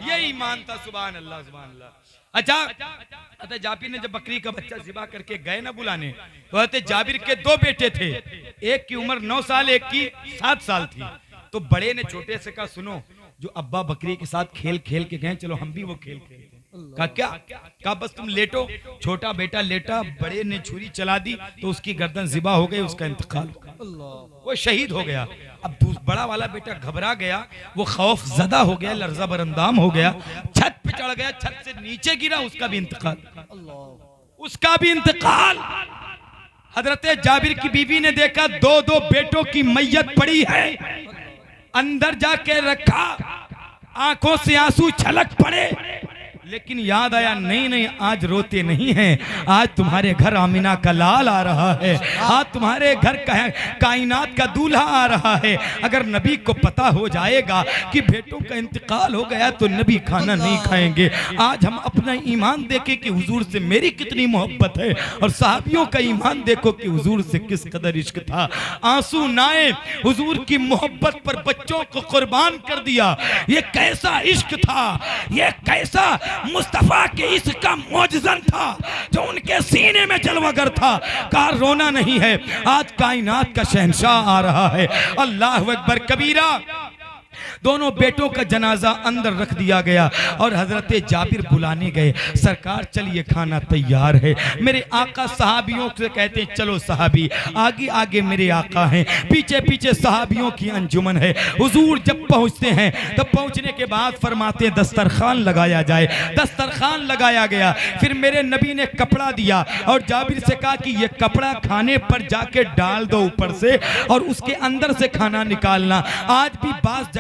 ये ईमान था। सुभान अल्लाह सुभान अल्लाह। अच्छा जाबिर ने जब बकरी का बच्चा ज़िबा करके गए ना बुलाने, तो हज़रत जाबिर के दो बेटे थे, एक की उम्र 9 साल, एक की 7 साल थी। तो बड़े ने छोटे से कहा सुनो, जो अब्बा बकरी के साथ खेल खेल के गए, चलो हम भी वो खेल खेलते। कहा क्या? कहा बस तुम लेटो। छोटा बेटा लेटा, बड़े ने छुरी चला दी तो उसकी गर्दन ज़िबा हो गई, उसका इंतकाल, वो शहीद हो गया। अब बड़ा वाला बेटा घबरा गया, वो खौफ ज़दा हो गया, लर्जा बरंदाम हो गया, छत पे चढ़ गया, छत से नीचे गिरा, उसका भी इंतकाल, उसका भी इंतकाल। हजरत जाबिर की बीवी ने देखा 2-2 बेटों की मैयत पड़ी है, अंदर जाके रखा, आंखों से आंसू छलक पड़े, लेकिन याद आया नहीं आज रोते नहीं हैं, आज तुम्हारे घर आमिना का लाल आ रहा है, आज तुम्हारे घर कायनात का दूल्हा आ रहा है। अगर नबी को पता हो जाएगा कि बेटों का इंतकाल हो गया तो नबी खाना नहीं खाएंगे। आज हम अपना ईमान देखें कि हुजूर से मेरी कितनी मोहब्बत है, और साहबियों का ईमान देखो कि हुजूर से किस कदर इश्क था। आंसू नाए हुजूर की मोहब्बत पर बच्चों को कुर्बान कर दिया। ये कैसा इश्क था, ये कैसा मुस्तफा के इश्क का मौजज़न था जो उनके सीने में जलवागर था। कहा रोना नहीं है, आज कायनात का शहंशाह आ रहा है। अल्लाह अकबर कबीरा। दोनों बेटों का जनाजा अंदर रख दिया गया और हजरत जाबिर बुलाने गए, सरकार चलिए खाना तैयार है। मेरे आका सहाबियों से कहते हैं चलो सहाबी, आगे आगे मेरे आका हैं, पीछे पीछे सहाबियों की अंजुमन है। हुजूर जब पहुंचते हैं तब पहुंचने के बाद फरमाते हैं दस्तरखान लगाया जाए। दस्तरखान लगाया गया, फिर मेरे नबी ने कपड़ा दिया और जाबिर से कहा कि ये कपड़ा खाने पर जाके डाल दो ऊपर से और उसके अंदर से खाना निकालना। आज भी बास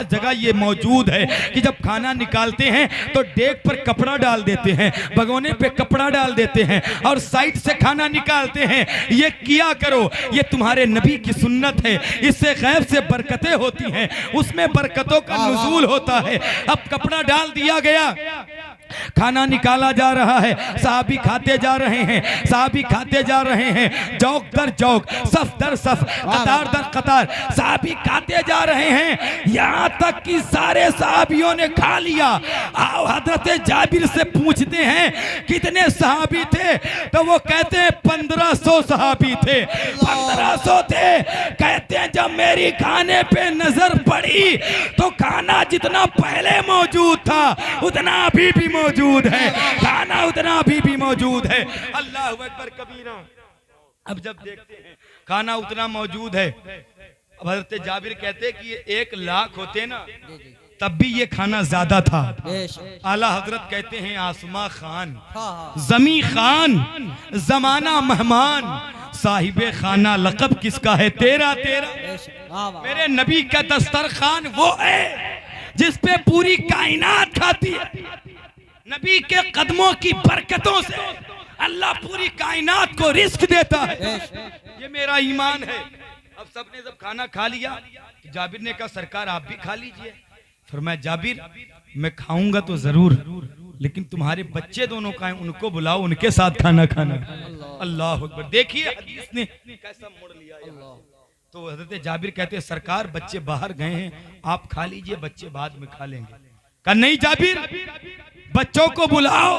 जगह ये मौजूद है कि जब खाना निकालते हैं तो डेग पर कपड़ा डाल देते हैं, भगोने पे कपड़ा डाल देते हैं और साइड से खाना निकालते हैं। ये किया करो, ये तुम्हारे नबी की सुन्नत है, इससे गैब से बरकतें होती हैं, उसमें बरकतों का नुज़ूल होता है। अब कपड़ा डाल दिया गया, खाना निकाला जा रहा है, साहबी खाते जा रहे हैं, साहबी खाते जा रहे हैं, जौक दर जौक, सफ दर सफ, कतार दर कतार साहबी खाते जा रहे हैं, यहाँ तक कि सारे साहबियों ने खा लिया। आओ हजरत जाबिर से पूछते हैं कितने सहाबी थे, तो वो कहते हैं 1500 सहाबी थे। 1500 थे। कहते हैं जब मेरी खाने पे नजर पड़ी तो खाना जितना पहले मौजूद था उतना अभी भी मौजूद है, खाना उतना अभी भी मौजूद है। अल्लाह अकबर कबीरा। अब जब देखते हैं खाना उतना मौजूद है, अब हजरत जाबिर कहते कि ये 1 लाख होते ना तब भी ये खाना ज्यादा था। आला हजरत कहते हैं आसमा खान, जमी खान, जमाना मेहमान, साहिबे खाना लक़ब किसका है? तेरा तेरा। मेरे नबी का दस्तरखान वो है जिस पे पूरी कायनात खाती है। नबी के कदमों की बरकतों से अल्लाह पूरी कायनात को रिस्क देता है। ये मेरा ईमान है। अब सबने जब खाना खा लिया, जाबिर ने कहा सरकार आप भी खा लीजिए। फरमाया जाबिर मैं खाऊंगा तो जरूर, लेकिन तुम्हारे बच्चे दोनों का उनको बुलाओ, उनके साथ खाना खाना। अल्लाह अकबर। देखिए हदीस ने कैसा मोड़ लिया। तो हजरत जाबिर कहते हैं सरकार बच्चे बाहर गए हैं, आप खा लीजिए, बच्चे बाद में खा लेंगे। कहा नहीं जाबिर, बच्चों को बुलाओ,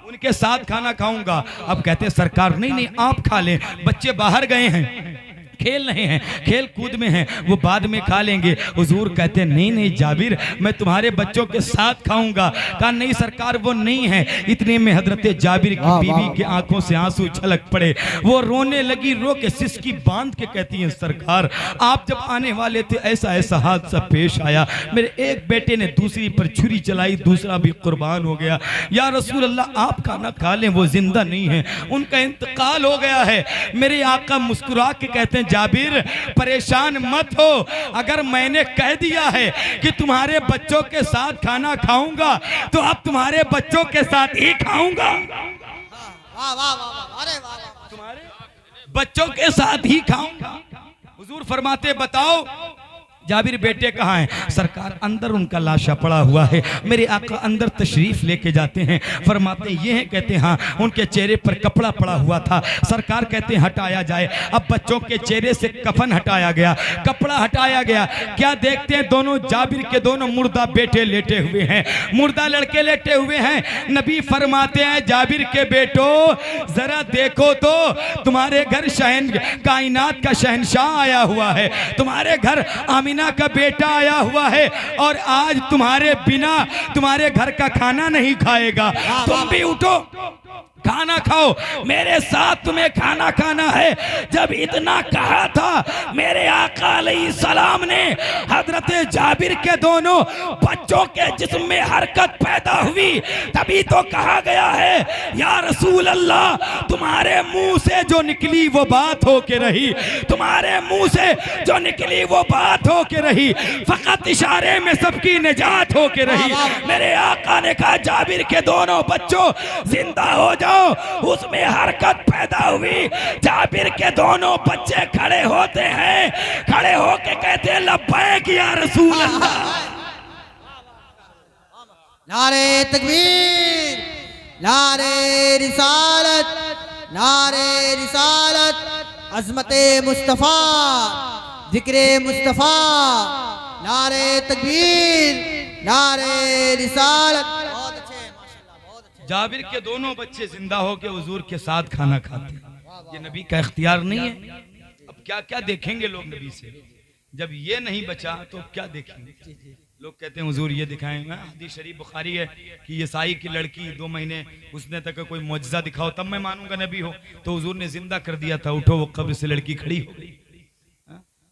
उनके साथ खाना खाऊंगा। अब कहते हैं सरकार नहीं नहीं आप खा लें, बच्चे बाहर गए हैं, खेल रहे हैं, खेल कूद में हैं, वो बाद में खा लेंगे। हुजूर कहते नहीं नहीं जाबिर मैं तुम्हारे बच्चों के साथ खाऊंगा। कहा नहीं सरकार वो नहीं है। इतने में हजरत जाबिर की बीवी के आंखों से आंसू छलक पड़े, वो रोने लगी। रो के सिसकी बांध के कहती है सरकार आप जब आने वाले थे ऐसा ऐसा हादसा पेश आया, मेरे एक बेटे ने दूसरी पर छुरी चलाई, दूसरा भी कुर्बान हो गया। या रसूल अल्लाह आप खाना खा लें, वो जिंदा नहीं है, उनका इंतकाल हो गया है। मेरे आका मुस्कुरा के कहते हैं जाबिर परेशान मत हो, अगर मैंने कह दिया है कि तुम्हारे बच्चों के साथ खाना खाऊंगा तो अब तुम्हारे बच्चों के साथ ही खाऊंगा। तुम्हारे बच्चों के साथ ही खाऊंगा। हुजूर फरमाते बताओ जाबिर बेटे कहाँ हैं? सरकार अंदर उनका लाशा पड़ा हुआ है। मेरे आका अंदर तशरीफ लेके जाते हैं, फरमाते ये हैं, कहते हैं हाँ उनके चेहरे पर कपड़ा पड़ा हुआ था। सरकार कहते हैं हटाया जाए। अब बच्चों के चेहरे से कफन हटाया गया, कपड़ा हटाया गया। क्या देखते हैं दोनों जाबिर के दोनों मुर्दा बेटे लेटे हुए हैं, मुर्दा लड़के लेटे हुए हैं। नबी फरमाते हैं जाबिर के बेटो जरा देखो तो तुम्हारे घर कायनात का शहनशाह आया हुआ है, तुम्हारे घर आमीना का बेटा आया हुआ है और आज तुम्हारे बिना तुम्हारे घर का खाना नहीं खाएगा। तुम भी उठो खाना खाओ, मेरे साथ तुम्हें खाना खाना है। जब इतना कहा था मेरे आका अलैहिस्सलाम ने हजरत जाबिर के दोनों बच्चों के जिस्म में हरकत पैदा हुई, तभी तो कहा गया है या रसूल अल्लाह तुम्हारे मुंह से जो निकली वो बात हो के रही, तुम्हारे मुंह से जो निकली वो बात हो के रही, फकत इशारे में सबकी निजात हो के रही। मेरे आका ने कहा जाबिर के दोनों बच्चों जिंदा हो जाओ। उसमें हरकत पैदा हुई, जाबिर के दोनों बच्चे खड़े होते हैं, खड़े होके कहते हैं लब्बैक या रसूल अल्लाह। नारे तकबीर, नारे रिसालत, नारे रिसालत, अज़मते मुस्तफ़ा, जिक्रे मुस्तफ़ा, नारे तकबीर, नारे रिसालत। जाबिर के दोनों बच्चे जिंदा हो के हुजूर के साथ खाना खाते हैं। ये नबी का इख्तियार नहीं है। अब क्या क्या देखेंगे लोग नबी से? जब ये नहीं बचा तो क्या देखेंगे? लोग कहते हैं हुजूर ये दिखाएं। हदीस शरीफ बुखारी है कि ईसाई की लड़की 2 महीने उसने तक कोई मुअज्जिज़ा दिखाओ तब मैं मानूंगा नबी हो। तो हुजूर ने जिंदा कर दिया था, उठो वो कब्र से लड़की खड़ी हो गई।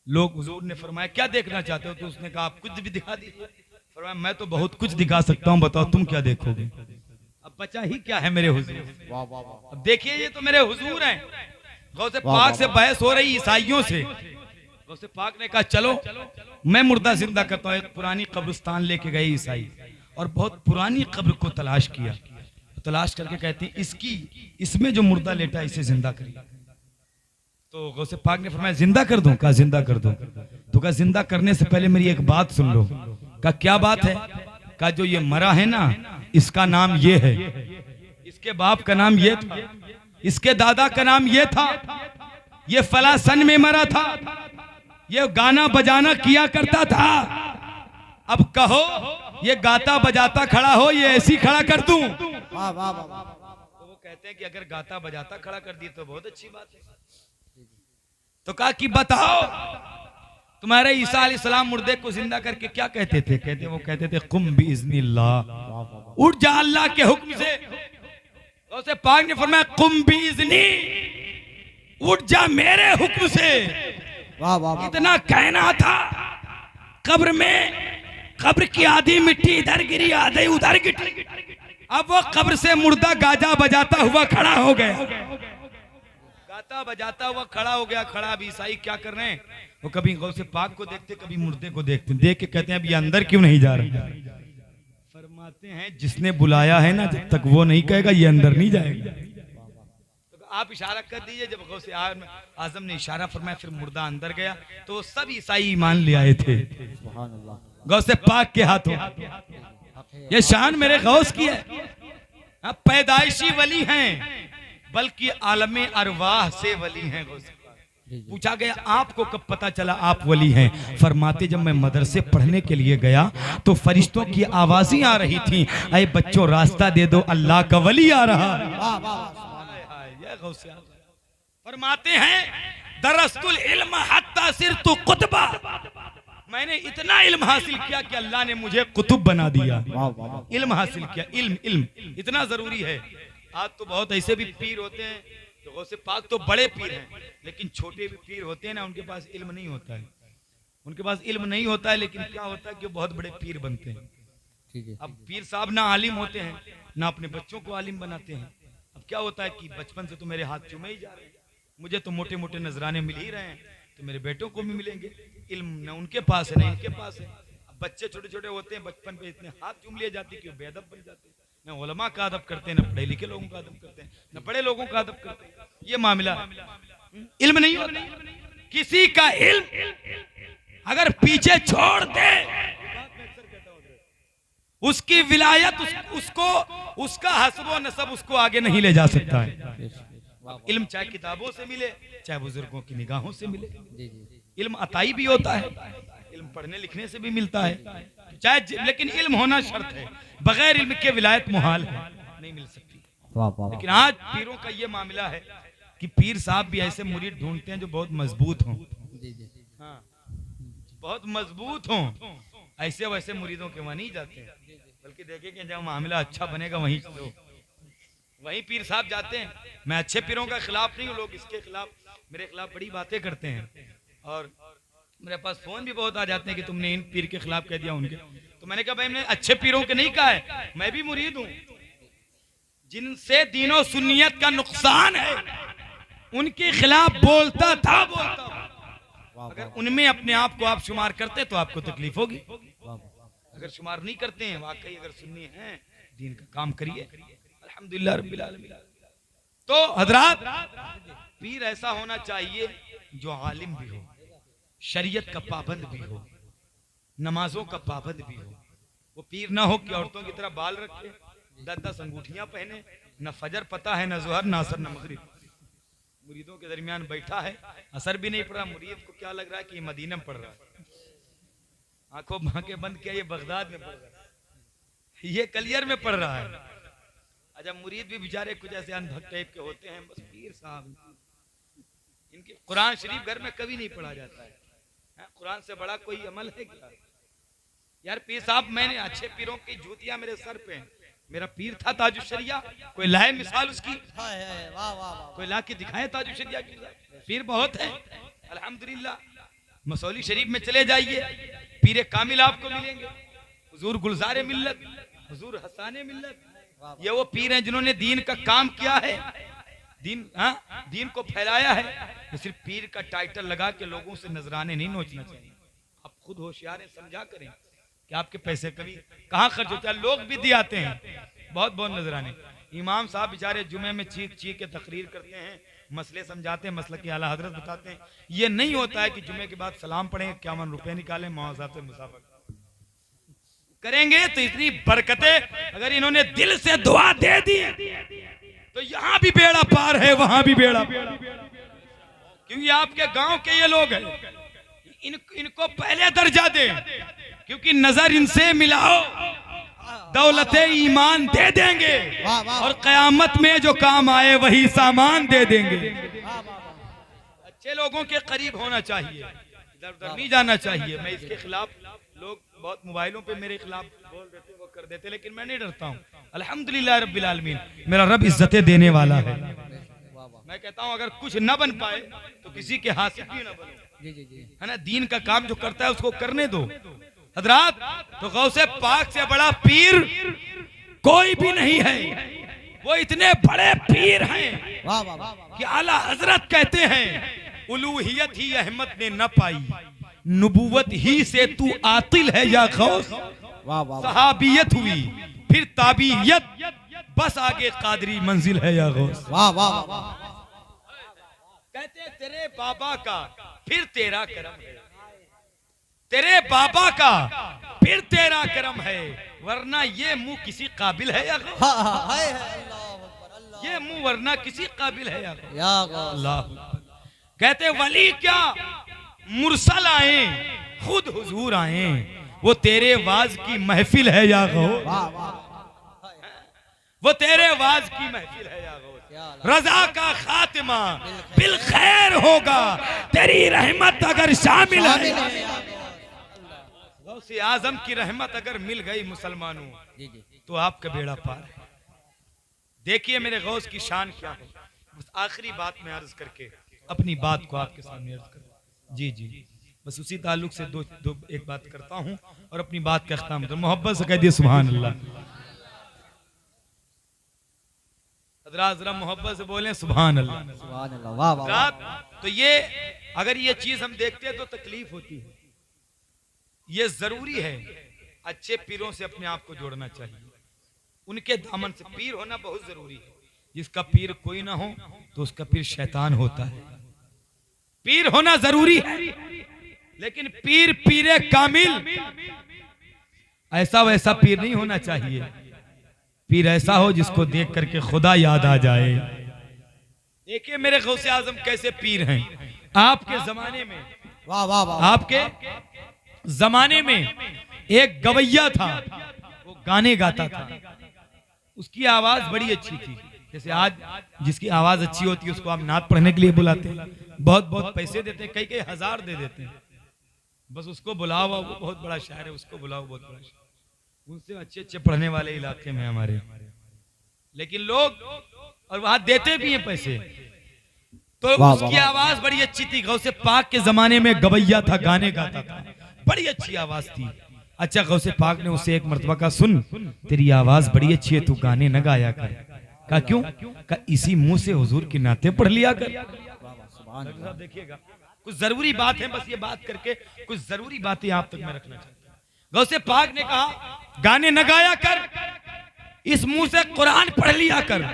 लोग हुजूर ने फरमाया क्या देखना चाहते हो? तो उसने कहा आप कुछ भी दिखा दीजिए। फरमाया मैं तो बहुत कुछ दिखा सकता हूँ, बताओ तुम क्या देखोगे? अब बचा ही क्या है मेरे हुजूर? अब देखिए ये तो मेरे हुजूर हैं। गौसे पाक से बहस हो रही ईसाइयों से। गौसे पाक ने कहा चलो मैं मुर्दा जिंदा करता हूँ। एक पुरानी कब्रिस्तान लेके गए ईसाई और बहुत पुरानी कब्र को तलाश किया। तलाश करके कहते हैं इसमें जो मुर्दा लेटा इसे जिंदा करिए। तो गौसे पाक ने फरमाया जिंदा कर दूं? कहा जिंदा कर दो। तो कहा जिंदा करने से पहले मेरी एक बात सुन लो। कहा क्या बात है? कहा जो ये मरा है ना इसका नाम ये है, इसके बाप का नाम ये था, इसके दादा का नाम ये था, ये फला सन में मरा था, ये गाना बजाना किया करता था। अब कहो ये गाता बजाता खड़ा हो, ये ऐसी खड़ा कर दूं? वाह वाह वाह। तो वो कहते हैं कि अगर गाता बजाता खड़ा कर दी तो बहुत अच्छी बात है। तो कहा कि बताओ तुम्हारे ईसा अलैहिस्सलाम मुर्दे को जिंदा करके क्या कहते थे? वो कहते थे कुम बिइज़्निल्लाह, उठ जा अल्लाह के हुक्म से। तो उसे पाक ने फरमाया कुम बिइज़्नी, उठ जा मेरे हुक्म से। वाह वाह वाह। इतना कहना था, कब्र में कब्र की आधी मिट्टी इधर गिरी आधी उधर गिरी। अब वो कब्र से मुर्दा गाजा बजाता हुआ खड़ा हो गया, गाता बजाता हुआ खड़ा हो गया। खड़ा अब ईसाई क्या कर रहे हैं? वो कभी गौसे पाक को देखते, कभी मुर्दे को देखते, देख के कहते हैं अब ये अंदर क्यों नहीं जा रहा? फरमाते हैं जिसने बुलाया है ना, जब तक वो नहीं कहेगा ये अंदर नहीं जाएगा। तो आप इशारा कर दीजिए। जब गौसे आजम ने इशारा फरमाया, फिर मुर्दा अंदर गया, तो सब ईसाई ईमान ले आए थे गौसे पाक के हाथों। ये शान मेरे गौस की है। पैदाइशी वली हैं, बल्कि आलमे अरवाह से वली हैं। पूछा गया आपको कब पता चला आप वली हैं? फरमाते जब मैं मदरसे पढ़ने के लिए गया तो फरिश्तों की आवाजें आ रही थी, अरे बच्चों रास्ता दे दो, अल्लाह का वली आ रहा है। फरमाते हैं दरस्तुल इल्म हत्ता सिरतु कुतबा, मैंने इतना इल्म हासिल किया कि अल्लाह ने मुझे कुतुब बना दिया। इल्म हासिल किया, इल्म इल्म इतना जरूरी है। आज तो बहुत ऐसे भी पीर होते हैं, तो गौसे पाक तो बड़े पीर हैं, लेकिन छोटे भी पीर होते हैं ना, उनके पास इल्म नहीं होता है। उनके पास इल्म नहीं होता है, लेकिन क्या होता है कि बहुत बड़े पीर बनते हैं। अब पीर साहब ना आलिम होते हैं, ना अपने बच्चों को आलिम बनाते हैं। अब क्या होता है कि बचपन से तो मेरे हाथ चूमे ही जा रहे हैं, मुझे तो मोटे मोटे नजराने मिल ही रहे हैं, तो मेरे बेटों को भी मिलेंगे। इल्म न उनके पास है, न इनके पास है। अब बच्चे छोटे छोटे होते हैं, बचपन पे इतने हाथ चूम लिए जाते हैं कि वो बेअदब बन जाते हैं। न उलमा का अदब करते हैं, न पढ़े लिखे लोगों का अदब करते हैं, न बड़े लोगों का अदब करते हैं। ये मामला इल्म नहीं होता। किसी का इल्म अगर पीछे छोड़ दे, उसकी विलायत उसको उसका हस्ब नसब उसको आगे नहीं ले जा सकता है। इल्म चाहे किताबों से मिले, चाहे बुजुर्गों की निगाहों से मिले। इल्म अताई भी होता है, इल्म पढ़ने लिखने से भी मिलता है, चाहे, लेकिन इल्म होना शर्त है। बगैर इल्म के विलायत मुहाल है, नहीं मिल सकती। लेकिन आज पीरों का ये मामला है कि पीर साहब भी ऐसे मुरीद ढूंढते हैं जो बहुत मजबूत हों। हाँ, बहुत मजबूत हों। ऐसे वैसे मुरीदों के वहां नहीं जाते हैं, बल्कि देखें कि जब मामला अच्छा बनेगा वहीं चलो, वहीं पीर साहब जाते हैं। मैं अच्छे पीरों का खिलाफ नहीं हूँ, लोग इसके खिलाफ मेरे खिलाफ बड़ी बातें करते हैं, और मेरे पास फोन भी बहुत आ जाते हैं कि तुमने इन पीर के खिलाफ कह दिया उनके। तो मैंने कहा भाई मैंने अच्छे पीरों के नहीं कहा है, मैं भी मुरीद हूँ। जिनसे दीनो सुन्नियत का नुकसान है उनके खिलाफ बोलता था। अगर उनमें अपने आप को आप शुमार करते तो आपको तकलीफ होगी। अगर शुमार नहीं करते हैं, वाकई अगर सुन्नी हैं, दीन का काम करिए, अल्हम्दुलिल्लाह रब्बिल आलमीन। तो हजरात, पीर ऐसा होना चाहिए जो आलिम भी हो, शरीयत का पाबंद भी हो, नमाजों का पाबंद भी हो। वो पीर ना हो कि औरतों की तरह बाल रखे, 10-10 अंगूठियां पहने, न फजर पता है, न जोहर, न असर, न मगरिब। मुरीदों के दरमियान बैठा है, असर भी नहीं पड़ रहा। मुरीद को क्या लग रहा है कि मदीना में पढ़ रहा है, आंखों आंखें बंद किया, ये बगदाद में पढ़ रहा है, ये कलियर में पढ़ रहा है। अच्छा, मुरीद भी बेचारे कुछ ऐसे अनभक्त टाइप के होते हैं। बस पीर साहब, इनके कुरान शरीफ घर में कभी नहीं पढ़ा जाता है। कुरान से बड़ा कोई अमल है क्या यार? पीर साहब, मैंने अच्छे पीरों की जूतियां मेरे सर पे हैं। मेरा पीर था ताजुशरिया, कोई लाए मिसाल उसकी? कोई ला के दिखाए ताजुशरिया की? पीर बहुत है अल्हम्दुलिल्लाह। मसौली शरीफ में चले जाइए, पीरे कामिल आपको मिलेंगे, हुजूर गुलजारे मिल्लत, हुजूर हसाने मिल्लत। ये वो पीर हैं जिन्होंने दीन का काम किया है, दीन को फैलाया है। तो सिर्फ पीर का टाइटल लगा के लोगों से नजराने नहीं नोचना चाहिए। आप खुद होशियार हैं, समझा करें कि आपके पैसे कभी कहाँ खर्च होते हैं। लोग भी दिए आते हैं बहुत बहुत नजराने। इमाम साहब बेचारे जुमे में चीख चीख के तकरीर करते हैं, मसले समझाते हैं, मसले की आला हजरत बताते हैं। ये नहीं होता है कि जुमे के बाद सलाम पढ़ें, 51 रुपए निकालें, मुआवजात मुसाफिर। करेंगे तो इतनी बरकतें, अगर इन्होंने दिल से दुआ दे दी तो यहां भी बेड़ा पार है, वहां भी बेड़ा पार, क्योंकि आपके गांव के ये लोग हैं। इनको पहले दर्जा दे, क्योंकि नजर इनसे मिलाओ दौलते ईमान दे देंगे, वाह, वाह। और कयामत में जो काम आए वही सामान दे देंगे। अच्छे लोगों के करीब होना चाहिए, इधर उधर नहीं जाना चाहिए। मैं इसके खिलाफ, लोग बहुत मोबाइलों पे मेरे खिलाफ बोल देते, वो कर देते, लेकिन मैं नहीं डरता हूँ। अल्हम्दुलिल्लाह रब्बिल आलमीन, मेरा रब इज्जतें देने वाला है। मैं कहता हूँ अगर कुछ न बन पाए तो किसी के हाथ से भी न बने, है ना। दीन का काम जो करता है उसको करने दो हजरात। तो गौसे पाक से बड़ा पीर कोई भी नहीं है। वो इतने बड़े पीर हैं वाह वाह वाह कि आला हजरत कहते हैं उलूहियत ही अहमद ने न पाई, नबूवत ही से तू आतिल है या गौस। वाह वाह सहाबियत हुई फिर ताबीयत, बस आगे कादरी मंजिल है या गौस। वाह वाह वाह। कहते हैं तेरे बाबा का फिर तेरा करम है, तेरे बाबा का फिर तेरा करम है, वरना ये मुंह किसी काबिल है या गौस? हाय अल्लाह अकबर, अल्लाह ये मुंह वरना किसी काबिल है या गौस? या गौस। अल्लाह। कहते वली क्या मुरसल आए खुद हुजूर आए, वो तेरे वाज की महफिल है या गौस? वाह वाह वो तेरे वाज की महफिल है या गौस? या अल्लाह। रजा का खातिमा बिल खैर होगा, तेरी रहमत अगर शामिल है। गौसे आजम की रहमत अगर मिल गई मुसलमानों जी जी तो आपका बेड़ा पार है। देखिए मेरे गौस की शान क्या है। बस आखिरी बात में अर्ज करके अपनी बात को आपके सामने अर्ज कर, जी जी, बस उसी ताल्लुक से एक बात करता हूं और अपनी बात का अख्ताम। तो मोहब्बत से कह दिए सुभान अल्लाह। हजरात जरा मोहब्बत से बोलें सुभान अल्लाह। सुभान अल्लाह। वाह वाह वाह। हजरात तो ये अगर ये चीज हम देखते हैं तो तकलीफ होती है। ये जरूरी है अच्छे पीरों से अपने आप को जोड़ना चाहिए, उनके दामन से। पीर होना बहुत जरूरी है। जिसका पीर कोई ना हो तो उसका पीर शैतान होता है। पीर होना जरूरी है, लेकिन पीर पीरे कामिल ऐसा वैसा पीर नहीं होना चाहिए। पीर ऐसा हो जिसको देख करके खुदा याद आ जाए। देखिए मेरे गौसे आजम कैसे पीर हैं। आपके जमाने में, वाह वाह वाह। आपके जमाने में एक गवैया था, वो गाने गाता था। उसकी आवाज बड़ी अच्छी थी। जैसे आज जिसकी आवाज अच्छी होती है उसको आप नात पढ़ने के लिए बुलाते हैं, बहुत बहुत पैसे देते हैं, कई कई हजार दे देते हैं। बस उसको बुलाओ, वो बहुत बड़ा शायर है, उसको बुलाओ, बहुत बड़ा शायर। उनसे अच्छे अच्छे पढ़ने वाले इलाके में हमारे, लेकिन लोग और वहां देते भी हैं पैसे। तो वाह, उसकी वाह। आवाज बड़ी अच्छी थी। गौसे पाक के जमाने में गवैया था, गाने गाता था, बड़ी अच्छी आवाज थी। अच्छा गौसे पाक ने उसे एक मर्तबा का, सुन तेरी आवाज बड़ी अच्छी है, तू गाने न गाया कर। कहा क्यों? कहा इसी मुंह से हुजूर की नाते पढ़ लिया कर। सुभान अल्लाह। देखिएगा कुछ जरूरी बात है, बस ये बात करके कुछ जरूरी बातें आप तक मैं रखना चाहता हूं। गौसे पाक ने कहा गाने न गाया कर, इस मुंह से कुरान पढ़ लिया कर,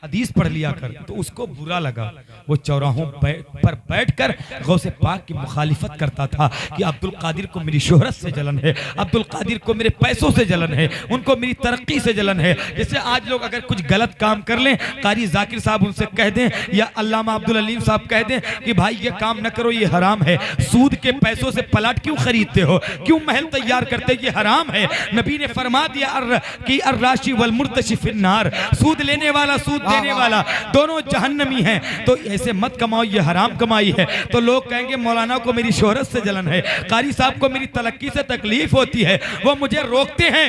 हदीस पढ़ लिया कर। तो उसको बुरा लगा। वो चौराहों पर बैठकर गौसे पाक की मुखालिफत करता था कि अब्दुल कादिर को मेरी शोहरत से जलन है, अब्दुल कादिर को मेरे पैसों से जलन है, उनको मेरी तरक्की से जलन है। जैसे आज लोग अगर कुछ गलत काम कर लें, कारी जाकिर साहब उनसे कह दें या अल्लामा अब्दुल अलीम साहब कह दें कि भाई ये काम न करो, ये हराम है। सूद के पैसों से प्लाट क्यों खरीदते हो, क्यों महल तैयार करते, ये हराम है। नबी ने फरमा दिया कि अर्राशी वल मुर्तशी फिन्नार, सूद लेने वाला सूद देने वाला दोनों जहन्नमी हैं। तो ऐसे मत कमाओ, ये हराम कमाई है। तो लोग कहेंगे मौलाना को मेरी शोहरत से जलन है, कारी साहब को मेरी तरक्की से तकलीफ होती है, वो मुझे रोकते हैं।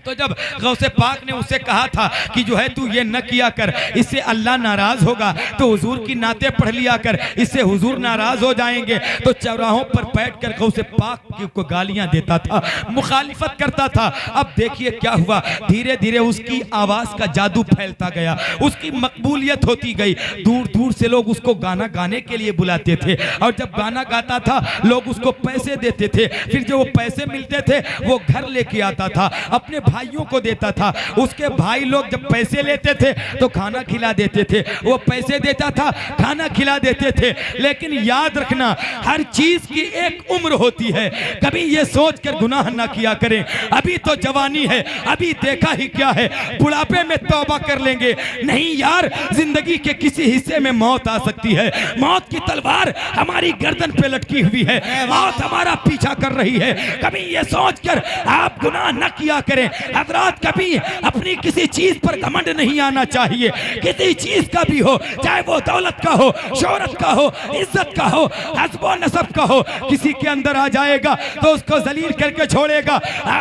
तो जब गौसे पाक ने उसे कहा था कि जो है तू ये न किया कर, इससे अल्लाह नाराज होगा, तो हुजूर की नाते पढ़ लिया कर, इससे हुजूर नाराज हो जाएंगे। तो चौराहों पर बैठकर गौसे पाक को गालियां देता था, मुखालिफत करता था। अब देखिए क्या हुआ, धीरे धीरे उसकी आवाज का जादू फैलता गया, उसकी मकबूलियत होती गई। दूर दूर से लोग उसको गाना गाने के लिए बुलाते थे, और जब गाना गाता था लोग उसको पैसे देते थे। फिर जो वो पैसे मिलते थे वो घर लेके आता था, अपने भाइयों को देता था। उसके भाई लोग जब पैसे लेते थे तो खाना खिला देते थे, वो पैसे देता था खाना खिला देते थे। लेकिन याद रखना हर चीज की एक उम्र होती है, कभी ये सोच कर गुनाह ना किया करें अभी तो जवानी है, अभी देखा ही क्या है, बुढ़ापे में तौबा कर लेंगे। नहीं यार, जिंदगी के किसी हिस्से में मौत आ सकती है, मौत की तलवार हमारी गर्दन पे लटकी हुई है, मौत हमारा पीछा कर रही है। कभी ये सोचकर आप गुनाह न किया करें। हजरात, कभी अपनी किसी चीज पर घमंड नहीं आना चाहिए, किसी चीज का भी हो, चाहे वो दौलत का हो, शोहरत का हो, इज्जत का हो, हस्बो नसब का हो, किसी के अंदर आ जाएगा तो उसको जलील करके छोड़ेगा।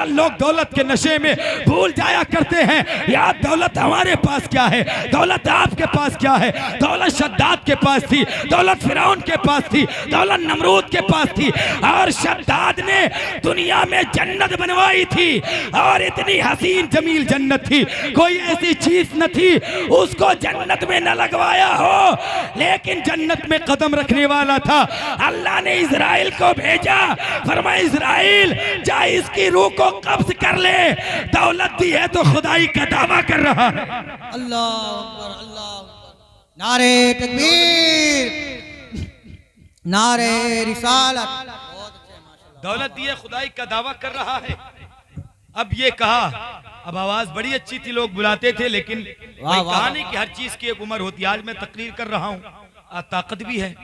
लोग दौलत के नशे में भूल जाया करते हैं यार, दौलत हमारे पास क्या है, दौलत आपके पास क्या है। दौलत शद्दाद के पास थी, दौलत फिरौन के पास थी, दौलत नमरूद के पास थी, और शद्दाद ने दुनिया में जन्नत बनवाई थी, और इतनी हसीन जमील जन्नत थी, कोई ऐसी चीज न थी उसको जन्नत में न लगवाया हो, लेकिन जन्नत में कदम रखने वाला था। अल्लाह ने इजराइल को भेजा, फरमाया इजराइल जा इसकी रूह को कब्ज कर ले, दौलत दी है तो खुदाई का दावा कर रहा है। अल्लाह अकबर, अल्लाह अकबर। नारे तकबीर, नारे रिसालत। दौलत दी है, खुदाई का दावा कर रहा है। अब ये कहा, अब आवाज बड़ी अच्छी थी, लोग बुलाते थे, लेकिन कहा नहीं कि हर चीज की एक उम्र होती है। आज मैं तकरीर कर रहा हूँ, ताकत भी है,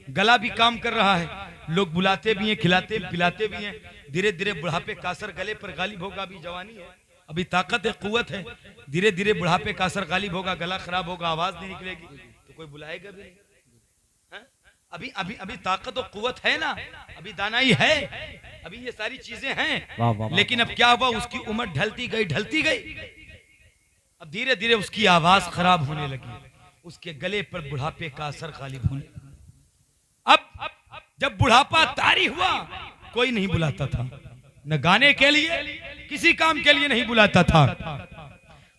गला भी काम कर रहा है, लोग बुलाते भी हैं, खिलाते पिलाते भी हैं। धीरे धीरे बुढ़ापे कासर गले पर गालिब होगा। अभी जवानी है, अभी ताकत है, कुव्वत है, धीरे धीरे बुढ़ापे कासर गालिब होगा, गला खराब होगा, आवाज नहीं निकलेगी तो कोई बुलाएगा भी नहीं। अभी अभी अभी ताकत और कुव्वत है ना, अभी दानाई है, अभी ये सारी चीजें हैं, लेकिन अब क्या हुआ, उसकी उम्र ढलती गई ढलती गई। अब धीरे धीरे उसकी आवाज खराब होने लगी, उसके गले पर बुढ़ापे का असर गालिब होने लगा। अब जब बुढ़ापा तारी हुआ, कोई नहीं बुलाता था, न गाने के लिए, किसी काम के लिए नहीं बुलाता था।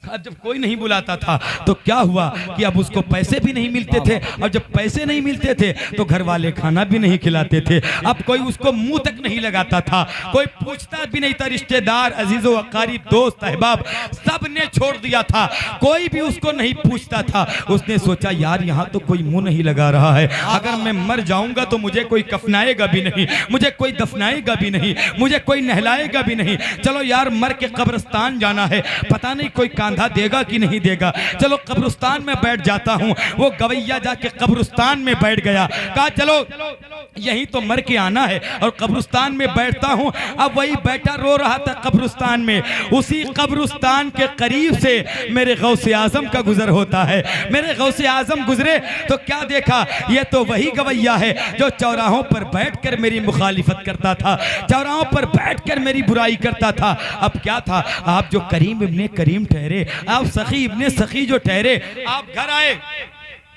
अब जब कोई नहीं बुलाता था तो क्या हुआ कि अब उसको पैसे भी नहीं मिलते थे, और जब पैसे नहीं मिलते थे तो घर वाले खाना भी नहीं खिलाते थे। अब कोई उसको मुंह तक नहीं लगाता था, कोई पूछता भी नहीं था, रिश्तेदार, अजीजों, अकारीब, दोस्त, अहबाब सब ने छोड़ दिया था, कोई भी उसको नहीं पूछता था। उसने सोचा यार यहाँ तो कोई मुंह नहीं लगा रहा है, अगर मैं मर जाऊंगा तो मुझे कोई कफनाएगा भी नहीं, मुझे कोई दफनाएगा भी नहीं, मुझे कोई नहलाएगा भी नहीं। चलो यार मर के कब्रिस्तान जाना है, पता नहीं कोई कांधा देगा कि नहीं देगा, चलो कब्रिस्तान में बैठ जाता हूं। वो गवैया जाके कब्रिस्तान में बैठ गया, कहा चलो यहीं तो मर के आना है, और कब्रिस्तान में बैठता हूं। अब वही बैठा रो रहा था कब्रिस्तान में, उसी कब्रिस्तान के करीब से मेरे गौसे आजम का गुजर होता है। मेरे गौसे आजम गुजरे तो क्या देखा, ये तो वही गवैया है जो चौराहों पर बैठकर मेरी मुखालिफत करता था, चौराहों पर बैठकर मेरी बुराई करता था। अब क्या था, आप जो करीम इब्ने करीम ठहरे, आप सखी इब्ने सखी जो ठहरे, आप घर आए,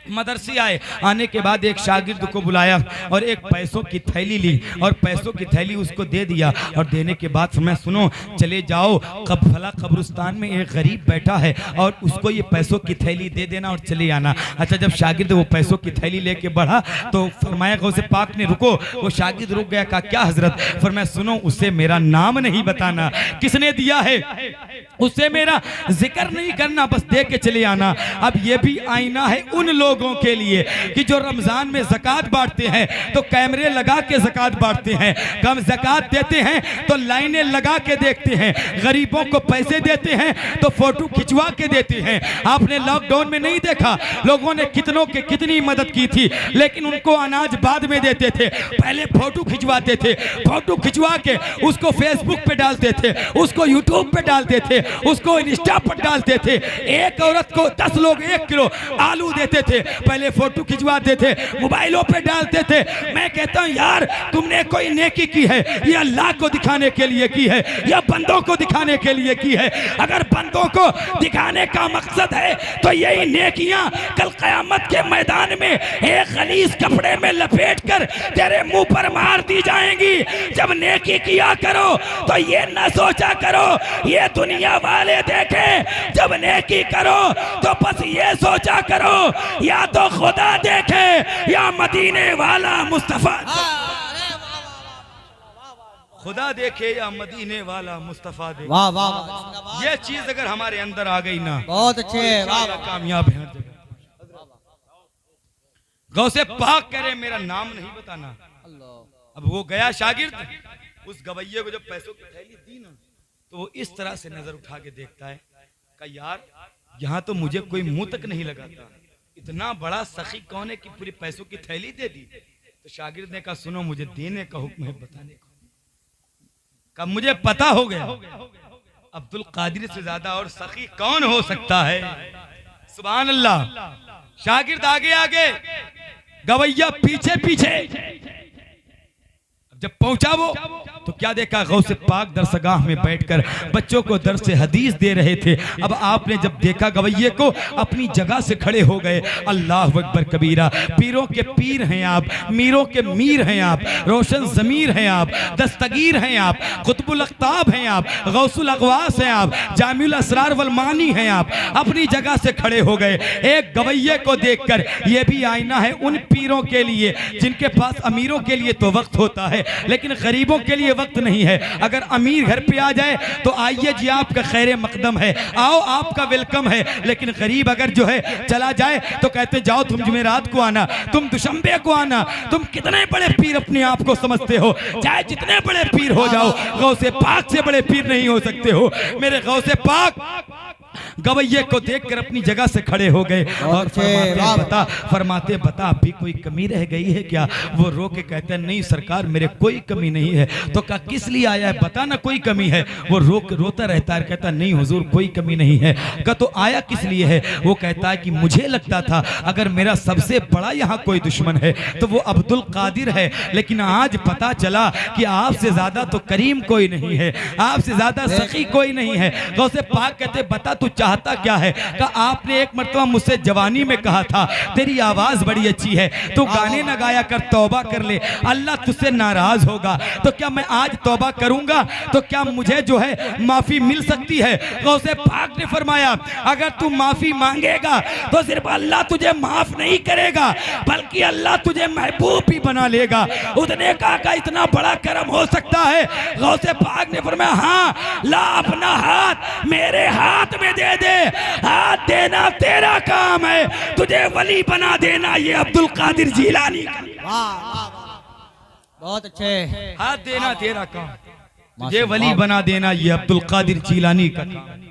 मदरसे आए, आने के बाद एक शागिर्द को बुलाया और एक पैसों की थैली ली, और पैसों की थैली उसको दे दिया, और देने के बाद मैं सुनो चले जाओ फला कब्रिस्तान में एक गरीब बैठा है और उसको ये पैसों की थैली दे देना और चले आना। अच्छा, जब शागिर्द वो पैसों की थैली लेके बढ़ा तो फरमाया गौसे पाक ने रुको। वो शागिर्द रुक गया, कहा क्या हजरत? फरमाया सुनो, उसे मेरा नाम नहीं बताना, किसने दिया है उसे मेरा जिक्र नहीं करना, बस दे के चले आना। अब ये भी आईना है उन लोगों के लिए कि जो रमजान में ज़कात बांटते हैं तो कैमरे लगा के ज़कात बांटते हैं, कम ज़कात देते हैं तो लाइनें लगा के देखते हैं, गरीबों को पैसे देते हैं तो फोटो खिंचवा के देते हैं। आपने लॉकडाउन में नहीं देखा लोगों ने कितनों के कितनी मदद की थी, लेकिन उनको अनाज बाद में देते थे, पहले फोटो खिंचवाते थे, फोटो खिंचवा के उसको फेसबुक पे डालते थे, उसको यूट्यूब पे डालते थे, उसको इंस्टा पर डालते थे। एक औरत को 10 लोग 1 किलो आलू देते थे, पहले फोटो खिंचवाते थे, मोबाइलों पे डालते थे। मैं कहता हूं यार तुमने कोई नेकी की है, ये अल्लाह को दिखाने के लिए की है या बंदों को दिखाने के लिए की है? अगर बंदों को दिखाने का मकसद है तो यही नेकियां कल कयामत के मैदान में एक गलीज कपड़े में लपेट कर तेरे मुंह पर मार दी जाएंगी। जब नेकी किया करो तो ये न सोचा करो ये दुनिया वाले देखें, जब नेकी करो तो बस ये सोचा करो या तो खुदा देखे या मदीने वाला मुस्तफा। खुदा देखे या मदीने वाला मुस्तफा देखे। वाह वाह वाह, ये चीज अगर हमारे अंदर आ गई ना, बहुत अच्छे, वाह इंशाअल्लाह कामयाब है हर जगह। गौसे पाक कह रहे मेरा नाम नहीं बताना। अब वो गया शागिर्द, उस गवैये को जब पैसों की थैली दी ना, तो वो इस तरह से नजर उठा के देखता है कि यार यहाँ तो मुझे कोई मुंह तक नहीं लगाता, इतना बड़ा सखी कौन है कि पूरी पैसों की थैली दे दी। तो शागिर्द ने कहा सुनो, मुझे देने का हुक्म है, बताने का। कब मुझे पता हो गया अब्दुल कादिर से ज्यादा और सखी कौन हो सकता है। सुभान अल्लाह। शागिर्द आगे आगे, गवैया पीछे पीछे। जब पहुंचा वो तो क्या देखा, गौसे पाक दरसगाह में बैठकर बच्चों को दर्स हदीस दे रहे थे। अब आपने जब देखा गवैये को, अपनी जगह से खड़े हो गए। अल्लाह अकबर कबीरा। पीरों के पीर हैं आप, मीरों के मीर हैं आप, रोशन ज़मीर हैं आप, दस्तगीर हैं आप, कुतुबुल अख्ताब हैं आप, गौसुल अगवास हैं आप, जामिउल असरार वल मानी हैं आप। अपनी जगह से खड़े हो गए। एक गवैये को देखकर, ये भी आईना है उन पीरों के लिए जिनके पास अमीरों के लिए तो वक्त होता है लेकिन गरीबों के लिए वक्त नहीं है। अगर अमीर घर पे आ जाए तो आइए जी, आपका खैर मकदम है, आओ आपका वेलकम है। लेकिन गरीब अगर जो है चला जाए तो कहते जाओ तुम जुमेरात को आना, तुम दुशंबे को आना। तुम कितने बड़े पीर अपने आप को समझते हो, चाहे जितने बड़े पीर हो जाओ, गौसे पाक से बड़े पीर नहीं हो सकते हो। मेरे गौसे पाक गवैये को देखकर अपनी जगह से खड़े हो गए और फरमाते बता अभी कोई कमी रह गई है क्या। वो रो के कहते हैं नहीं सरकार, मेरे कोई कमी नहीं है। तो कहा किस लिए आया है, बता ना कोई कमी है। वो रोता रहता है, कहता नहीं हुजूर कोई कमी नहीं है। कहा तो आया किस लिए है। वो कहता है कि मुझे लगता था अगर मेरा सबसे बड़ा यहाँ कोई दुश्मन है तो वो अब्दुल कादिर है, लेकिन आज पता चला कि आपसे ज्यादा तो करीम कोई नहीं है, आपसे ज्यादा सखी कोई नहीं है। गौसे पाक कहते बता तू चाहता क्या है। कहा आपने एक मर्तबा मुझसे जवानी में कहा था तेरी आवाज बड़ी अच्छी है, तू गाने न गाया कर, तौबा कर ले, अल्लाह तुझसे नाराज होगा। तो क्या मैं आज तौबा करूंगा तो क्या मुझे जो है माफी मिल सकती है। गौसे पाक ने फरमाया अगर तू माफी मांगेगा तो सिर्फ अल्लाह तुझे माफ नहीं करेगा बल्कि अल्लाह तुझे महबूब भी बना लेगा। उसने कहा इतना बड़ा करम हो सकता है। गौसे पाक ने फरमाया हाँ, ला अपना हाथ मेरे हाथ में दे दे, हाथ देना तेरा काम है, तुझे वली बना देना ये अब्दुल कादिर जीलानी का। बहुत अच्छे। हाथ देना तेरा काम, तुझे वली बना देना ये अब्दुल कादिर जीलानी का काम।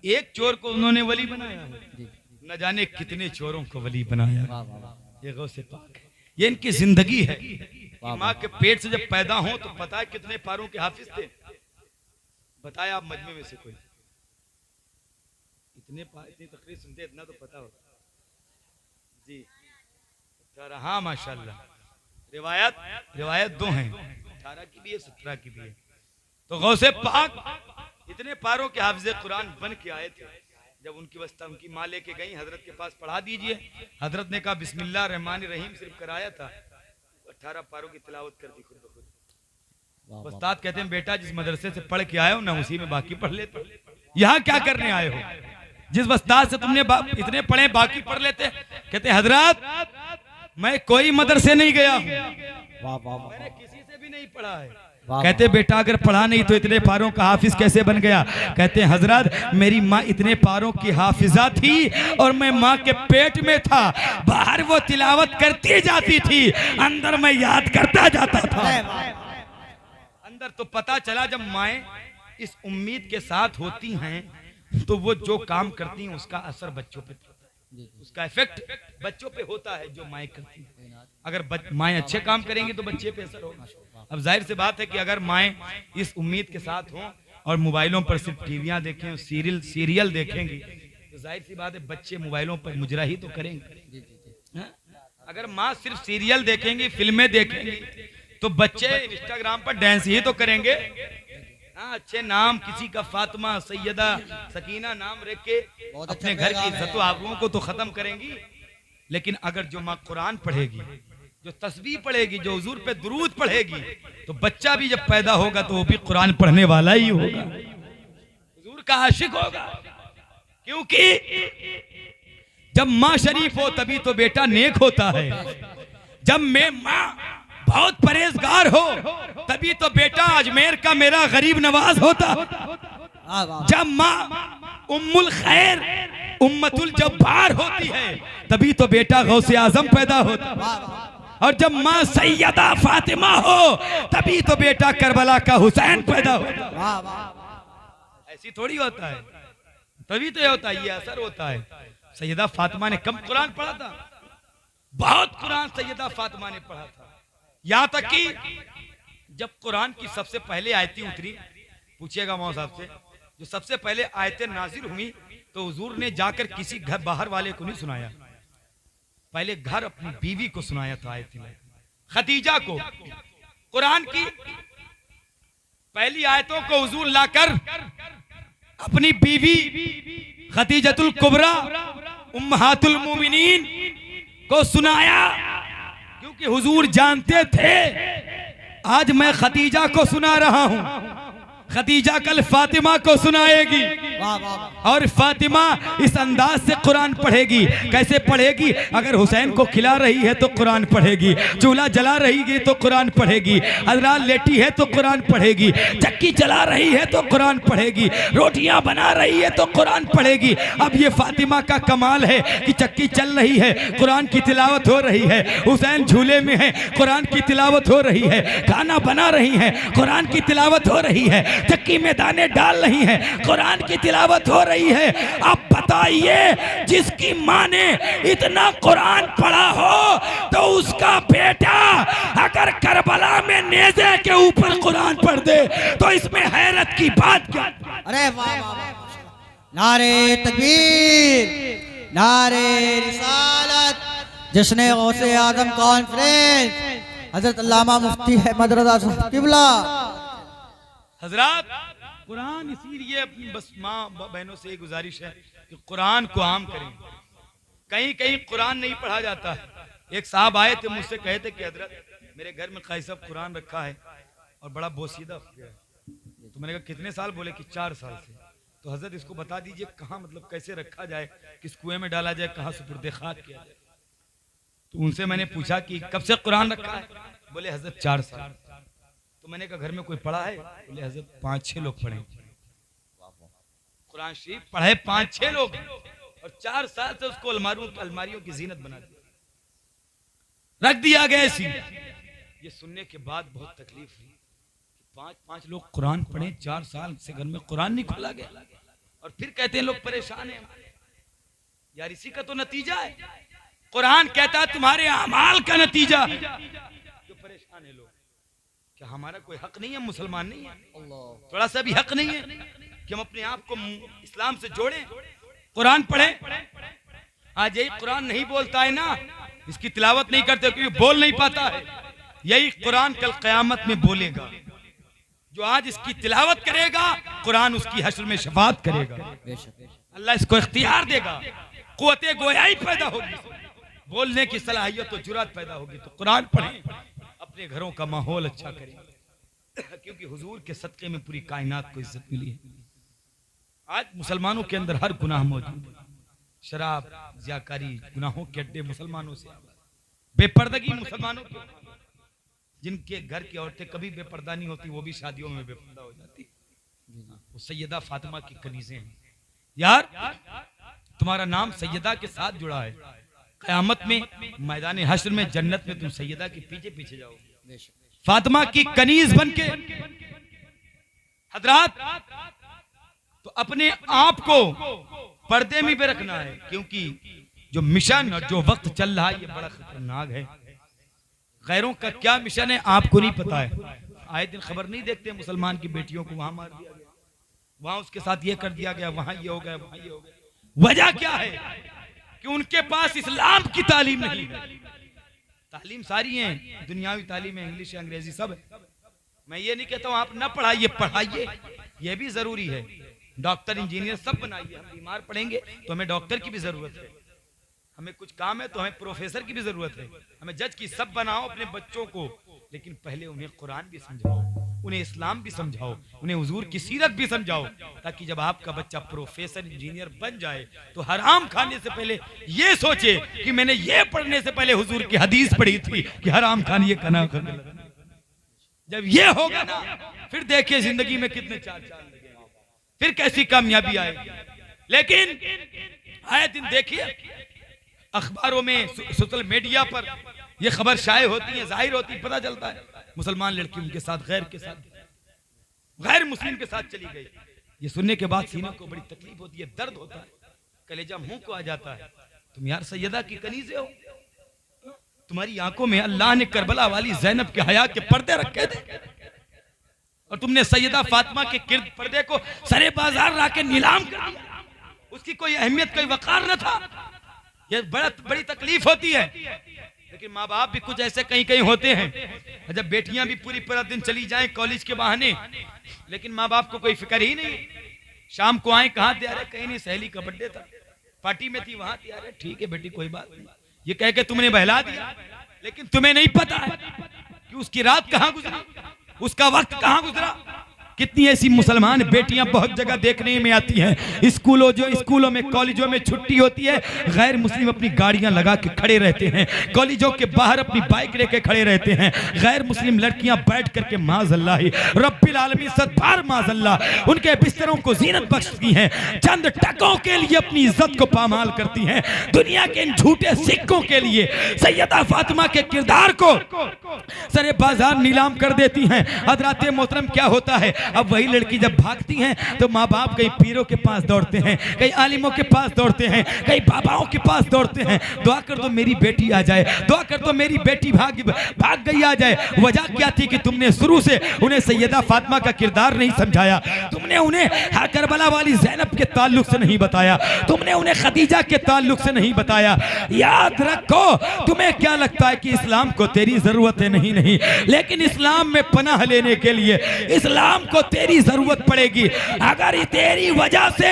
एक चोर को उन्होंने वली बनाया, न जाने कितने चोरों को वली बनाया। ये गौसे पाक है, ये इनकी जिंदगी है। माँ के पेट से जब पैदा हो तो पता है कितने पारों के हाफिज थे। बताया आप मजमे में से कोई इतनी तकरीर सुनते, इतना तो पता होता जी। हाँ माशाल्लाह, रिवायत दो हैं, 18 की भी है 17 की भी है। तो गौसे पाक इतने पारों के हाफिज़े कुरान बन के आए थे। जब उनकी वस्ता उनकी माँ लेके गई हजरत के पास, पढ़ा दीजिए। हजरत ने कहा बिस्मिल्लाह रहमान रहीम सिर्फ कराया था, 18 पारों की तिलावत कर दी खुद ब खुद। उस्ताद कहते हैं बेटा जिस मदरसे से पढ़ के आए हो ना उसी में बाकी पढ़ लेते, यहाँ क्या करने आए हो। जिस उस्ताद से तुमने इतने पढ़े बाकी पढ़ लेते। कहते हजरत मैं कोई मदरसे नहीं गया, मैंने किसी से भी नहीं पढ़ा है। कहते बेटा अगर पढ़ा नहीं तो इतने पारों का हाफिज कैसे बन गया। कहते हजरत मेरी माँ इतने पारों की हाफिजा थी और मैं माँ के पेट में था, बाहर वो तिलावत करती जाती थी, अंदर मैं याद करता जाता था। अंदर तो पता चला जब माएँ इस उम्मीद के साथ होती हैं तो वो जो काम करती हैं उसका असर बच्चों पे होता है, उसका इफेक्ट बच्चों पे होता है जो माएँ करती हैं। अगर माएँ अच्छे काम करेंगी तो बच्चे पे असर होगा। अब जाहिर सी बात है कि अगर माएँ इस उम्मीद के साथ हों और मोबाइलों पर सिर्फ टीवियां देखें, सीरियल देखेंगी, तो जाहिर सी बात है बच्चे मोबाइलों पर मुजरा ही तो करेंगे। अगर माँ सिर्फ सीरियल देखेंगी, फिल्में देखेंगी, तो बच्चे इंस्टाग्राम पर डांस ही तो करेंगे। हाँ, अच्छे नाम किसी का फातिमा, सैयदा, सकीना नाम रख के अपने घर की इज्जत आबरूओं को तो खत्म करेंगी। लेकिन अगर जो माँ कुरान पढ़ेगी, जो तस्बीह पढ़ेगी, जो हुजूर पे दुरूद पढ़ेगी, तो बच्चा भी जब पैदा होगा तो वो भी कुरान पढ़ने वाला ही होगा, हुजूर का आशिक होगा। क्योंकि जब माँ शरीफ हो तभी तो बेटा नेक होता है। जब मैं माँ बहुत परहेजगार हो, तभी तो बेटा अजमेर का मेरा गरीब नवाज होता। वाह वाह जब माँ उम्मुल खैर उम्मतुल जब्बार होती है, तभी तो बेटा गौसे आजम पैदा होता। वाह वाह और जब माँ सैयदा फातिमा हो, तभी तो बेटा करबला का हुसैन पैदा होता। वाह वाह ऐसी थोड़ी होता है, तभी तो ये होता है, ये असर होता है। सैयदा फातिमा ने कम कुरान पढ़ा था, बहुत कुरान सैयदा फातिमा ने पढ़ा था। यहाँ तक कि जब कुरान की सबसे पहले आयतें उतरी, पूछिएगा मौलाना साहब से, जो सबसे पहले आयतें नाजिल हुई तो हुजूर ने जाकर किसी घर बाहर वाले को नहीं सुनाया, पहले घर अपनी बीवी को सुनाया था। आयतें खदीजा को कुरान की पहली आयतों को हुजूर लाकर अपनी बीवी खदीजतुल कुबरा उम्महातुल मोमिनीन को सुनाया, क्योंकि हुजूर जानते थे आज मैं खदीजा को सुना रहा हूं, खदीजा कल फातिमा को सुनाएगी, वाह वाह और फातिमा इस अंदाज से कुरान पढ़ेगी। कैसे पढ़ेगी? अगर हुसैन को खिला रही है तो कुरान पढ़ेगी, चूल्हा जला रही है तो कुरान पढ़ेगी, अजरा लेटी है तो कुरान पढ़ेगी, चक्की चला रही है तो कुरान पढ़ेगी, रोटियां बना रही है तो कुरान पढ़ेगी। अब ये फातिमा का कमाल है कि चक्की चल रही है, कुरान की तिलावत हो रही है, हुसैन झूले में है, कुरान की तिलावत हो रही है, खाना बना रही है, कुरान की तिलावत हो रही है, चक्की में दाने डाल रही है, कुरान की तिलावत हो रही है। अब बताइए, जिसकी माँ ने इतना कुरान पढ़ा हो तो उसका बेटा अगर करबला में नेज़े के ऊपर कुरान पढ़ दे तो इसमें हैरत की बात क्या? अरे वाह वाह वाह नारे तकबीर नारे रिसालत जश्न गौसे आजम कॉन्फ्रेंस हजरत अल्लामा मुफ्ती अहमद रज़ा साहब किबला। हजरात, कुरान इसीलिए अपनी बस माँ बहनों से एक गुजारिश है कि कुरान को आम करें। कहीं कहीं कुरान नहीं पढ़ा जाता है। एक साहब आए थे, मुझसे कहे थे कि हजरत मेरे घर में काई साहब कुरान रखा है और बड़ा बोसीदा हो गया है। तो मैंने कहा कितने साल? बोले कि 4 साल से। तो हजरत इसको बता दीजिए कहाँ, मतलब कैसे रखा जाए, किस कुएं में डाला जाए, कहाँ सुपुर्दे खाक किया जाए। तो उनसे मैंने पूछा कि कब से कुरान रखा है? बोले हजरत 4 साल। तो मैंने कहा घर में कोई पढ़ा है? बोले हजरत 5-6 लोग पढ़े कुरान शरीफ, पढ़े 5-6 लोग, और 4 साल से उसको अलमारियों की जीनत बना दी, रख दिया गया ऐसी। ये सुनने के बाद बहुत तकलीफ हुई कि 5-5 लोग कुरान पढ़े, 4 साल से घर में कुरान नहीं खोला गया, और फिर कहते हैं लोग परेशान हैं। यार इसी का तो नतीजा है, कुरान कहता है तुम्हारे अमाल का नतीजा। जो परेशान है लोग, क्या हमारा कोई हक नहीं है? मुसलमान नहीं है? थोड़ा सा भी हक नहीं है कि हम अपने आप को इस्लाम से जोड़ें, कुरान पढ़ें? आज यही कुरान नहीं बोलता है ना, इसकी तिलावत नहीं करते क्योंकि बोल नहीं पाता है। यही कुरान कल क़यामत में बोलेगा। जो आज इसकी तिलावत करेगा, कुरान उसकी हश्र में शफाअत करेगा। अल्लाह इसको इख्तियार देगा, कुव्वते गोयाई पैदा होगी, बोलने की सलाहियत और जुरात पैदा होगी। तो कुरान पढ़ें, अपने घरों का माहौल अच्छा करें, क्योंकि हुजूर के सदक़े में पूरी कायनात को इज्जत मिली है। आज मुसलमानों के अंदर हर गुनाह मौजूद है, शराब, ज़ियाकारी, गुनाहों के अड्डे मुसलमानों से, बेपर्दगी मुसलमानों की। जिनके घर की औरतें कभी बेपर्दा नहीं होती, वो भी शादियों में बेपर्दा हो जाती। वो सैयदा फातिमा की कनीज़ें हैं। यार तुम्हारा नाम सैयदा के साथ जुड़ा है, क़यामत में मैदान हश्र में जन्नत में तुम सैयदा के पीछे पीछे जाओगे, फातिमा की कनीज बनके। हजरात, तो अपने आप को पर्दे में भी रखना है, क्योंकि जो मिशन और जो वक्त चल रहा है ये बड़ा खतरनाक है। गैरों का क्या मिशन है आपको नहीं पता है। आए दिन खबर नहीं देखते मुसलमान की बेटियों को वहां मार दिया गया, वहां उसके साथ ये कर दिया गया, वहां ये हो गया, वहां ये हो गया। वजह क्या है? कि उनके पास इस्लाम की तालीम नहीं है। तालीम सारी है, दुनियावी तालीम है, इंग्लिश अंग्रेजी सब है। मैं ये नहीं कहता हूं आप ना पढ़ाइए, पढ़ाइए, ये भी जरूरी है। डॉक्टर इंजीनियर सब बनाइए। हम बीमार पड़ेंगे तो हमें डॉक्टर की भी जरूरत है, हमें कुछ काम है तो हमें प्रोफेसर की भी जरूरत है, हमें जज की, सब बनाओ। अपने बच्चों को लेकिन पहले उन्हें कुरान भी समझाओ, उन्हें इस्लाम भी समझाओ, उन्हें हुजूर की सीरत भी समझाओ, ताकि जब आपका बच्चा प्रोफेसर इंजीनियर बन जाए तो हराम खाने से पहले ये सोचे कि मैंने ये पढ़ने से पहले हुजूर की हदीस पढ़ी थी कि हराम खान ये खाना खाना। जब ये होगा ना, फिर देखिए जिंदगी में कितने चार चांद लगेंगे, फिर कैसी कामयाबी आएगी। लेकिन आए दिन देखिए अखबारों में, सोशल मीडिया पर ये खबर शाये होती है, जाहिर होती है, पता चलता है मुसलमान लड़की उनके साथ गैर मुस्लिम के साथ चली गई। ये सुनने के बाद सीने को बड़ी तकलीफ होती है, दर्द होता है, कलेजा मुंह को आ जाता है। तुम यार सैयदा की कनीज़े हो, तुम्हारी आंखों में अल्लाह ने करबला वाली ज़ैनब के हया के पर्दे रखे थे और तुमने सैयदा फातिमा के किर्द पर्दे को सरे बाजार ला के नीलाम कर दिया। उसकी कोई अहमियत, कोई वकार न था। ये बड़ी तकलीफ होती है। लेकिन माँ बाप भी कुछ ऐसे कहीं कहीं होते हैं, जब बेटियां भी पूरा दिन चली जाएं कॉलेज के बहाने, लेकिन माँ बाप को कोई फिक्र ही नहीं। शाम को आए, कहाँ थे? अरे कहीं नहीं, सहेली का बर्थडे था, पार्टी में थी, वहां थी। अरे ठीक है बेटी, कोई बात नहीं, ये कह के तुमने बहला दिया। लेकिन तुम्हें नहीं पता है कि उसकी रात कहाँ गुजरी, उसका वक्त कहाँ गुजरा। कितनी ऐसी मुसलमान बेटियां बहुत जगह देखने में आती हैं, स्कूलों में कॉलेजों में छुट्टी होती है, गैर मुस्लिम अपनी गाड़ियां लगा के खड़े रहते हैं, कॉलेजों के बाहर अपनी बाइक लेके खड़े रहते हैं। गैर मुस्लिम लड़कियां बैठ करके माज़अल्लाह रब्बिल आलमीन सत्तार माज़अल्लाह उनके बिस्तरों को जीनत बख्शती हैं, चंद टकों के लिए अपनी इज्जत को पामाल करती हैं, दुनिया के इन झूठे सिक्कों के लिए सैयदा फातिमा के किरदार को सरे बाजार नीलाम कर देती हैं। हज़रात मोहतरम, क्या होता है, अब वही लड़की जब भागती हैं तो माँ बाप कई पीरों के पास दौड़ते हैं, कई आलिमों के पास दौड़ते हैं, कई बाबाओं के पास दौड़ते हैं, दुआ कर दो मेरी बेटी आ जाए, दुआ कर दो मेरी बेटी भाग गई आ जाए। वजह क्या थी कि तुमने शुरू से उन्हें सैयदा फातिमा का किरदार नहीं समझाया, तुमने उन्हें करबला वाली ज़ैनब के ताल्लुक से नहीं बताया, तुमने उन्हें खदीजा के ताल्लुक से नहीं बताया। याद रखो, तुम्हें क्या लगता है कि इस्लाम को तेरी जरूरत है? नहीं, लेकिन इस्लाम में पनाह लेने के लिए इस्लाम को तेरी जरूरत पड़ेगी। अगर तेरी वजह से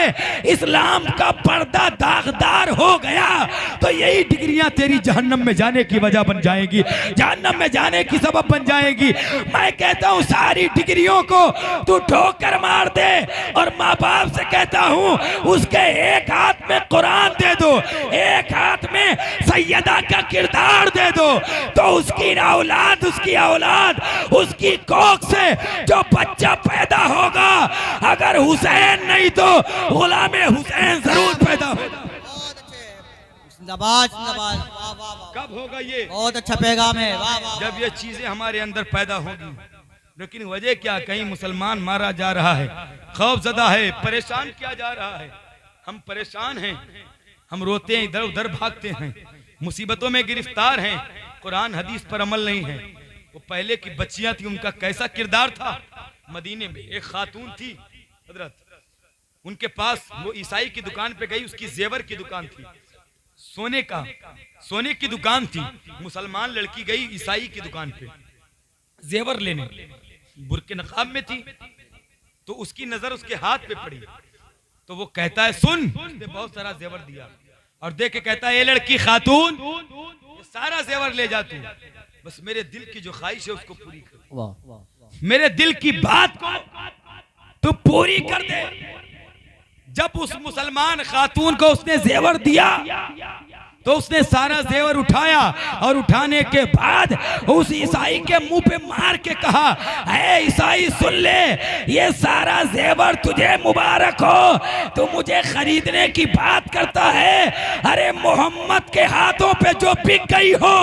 इस्लाम का पर्दा दागदार हो गया तो यही डिग्रियां तेरी जहन्नम में जाने की वजह बन जाएगी, जहन्नम में जाने की सबब बन जाएगी। मैं कहता हूं सारी डिग्रियों को तू ठोकर मार दे और माँ बाप से कहता हूं उसके एक हाथ में कुरान दे दो, एक हाथ में सैयदा का किरदार दे दो, तो उसकी औलाद उसकी कोख से जो बच्चा पैदा होगा, अगर हुसैन नहीं तो गुलामे हुसैन जरूर पैदा होगा। जिंदाबाद जिंदाबाद, वाह वाह वाह। कब होगा ये? बहुत अच्छा पैगाम है, वाह वाह। जब ये चीजें हमारे अंदर पैदा होंगी। लेकिन वजह क्या? कहीं मुसलमान मारा जा रहा है, खौफजदा है, परेशान किया जा रहा है। हम परेशान हैं, हम रोते हैं, इधर उधर भागते हैं, मुसीबतों में गिरफ्तार हैं, कुरान हदीस पर अमल नहीं है। वो पहले की बच्चियां थी, उनका कैसा किरदार था। मदीने में एक खातून थी हजरत, उनके पास वो ईसाई की दुकान पे गई, उसकी जेवर की दुकान थी, सोने की दुकान थी। मुसलमान लड़की गई ईसाई की दुकान पे जेवर लेने, बुर्के नकाब में थी, तो उसकी नजर उसके हाथ पे पड़ी, तो वो कहता है सुन, उसने बहुत सारा जेवर दिया और देख के कहता है ये लड़की खातून, ये सारा जेवर ले जा तू, बस मेरे दिल की जो ख्वाहिश है उसको पूरी कर, मेरे दिल की बात को तू पूरी कर दे। जब उस मुसलमान खातून को उसने जेवर दिया तो उसने सारा जेवर उठाया और उठाने के बाद उस ईसाई के मुंह पे मार के कहा, ऐ ईसाई सुन ले, ये सारा जेवर तुझे मुबारक हो, तू मुझे खरीदने की बात करता है। अरे मोहम्मद के हाथों पे जो बिक गई हो,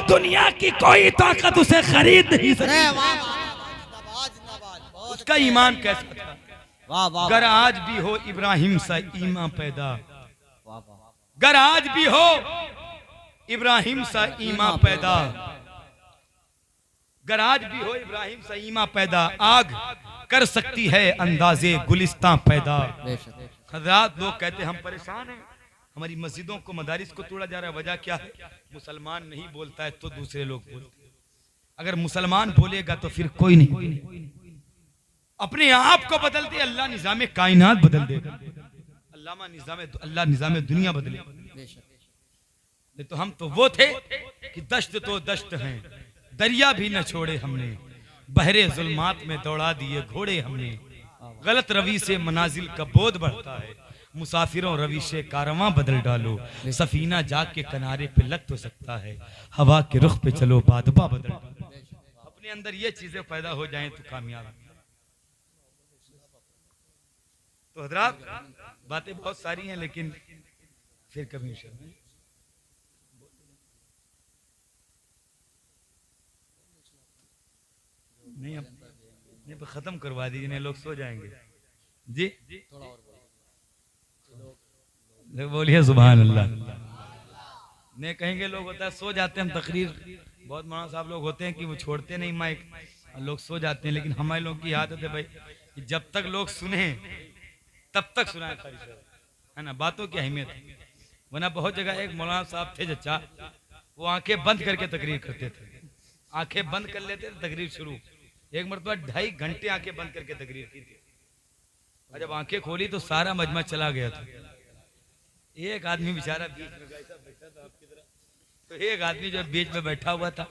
दुनिया की कोई ताकत उसे खरीद नहीं सकती। उसका ईमान कैसा था? गर आज भी हो इब्राहिम सा ईमान पैदा, गर आज भी हो इब्राहिम सा ईमान पैदा, गर आज भी हो इब्राहिम सा ईमान पैदा, आग कर सकती है अंदाजे गुलिस्तां पैदा। हज़रात लोग कहते हम परेशान हैं, हमारी मस्जिदों को मदारिस को तोड़ा जा रहा है, वजह क्या है? मुसलमान नहीं बोलता है तो दूसरे लोग बोलते हैं, अगर मुसलमान बोलेगा तो फिर कोई नहीं। अपने आप को बदलते अल्लाह निजाम कायनात बदल देगा, अल्लाह निजाम दुनिया बदले। तो हम तो वो थे कि दश्त तो दश्त हैं, दरिया भी न छोड़े हमने, बहरे जुल्मात में दौड़ा दिए घोड़े हमने। गलत रवि से मनाजिल का बोध बढ़ता है, मुसाफिरों रवि से कारवां बदल डालो। सफीना जाग के किनारे पे लग तो सकता है, हवा के रुख पे चलो बादबा बदल डालो। अपने अंदर ये चीजें पैदा हो जाएं तो कामयाब। तो हजरात, बातें बहुत सारी हैं, लेकिन फिर कभी नहीं, अब खत्म करवा दीजिए, नहीं लोग सो जाएंगे जी। बोलिए सुभान अल्लाह। नहीं कहेंगे लोग होता है सो जाते हैं, हम तकरीर बहुत मौलाना साहब लोग होते हैं कि वो छोड़ते नहीं माइक, लोग सो जाते हैं। लेकिन हमारे लोग की आदत है भाई कि जब तक लोग सुने तब तक सुनाए, है ना, बातों की अहमियत है। वरना बहुत जगह एक मौलाना साहब थे चचा, वो आंखें बंद करके तकरीर करते थे, आंखें बंद कर लेते थे तकरीर शुरू। एक मरतबा 2.5 घंटे आंखें बंद करके तकरीर की थी, और जब आंखें खोली तो सारा मजमा चला गया था। एक आदमी बेचारा बीच में बैठा था आपकी तरह, तो एक आदमी जो बीच में बैठा हुआ था,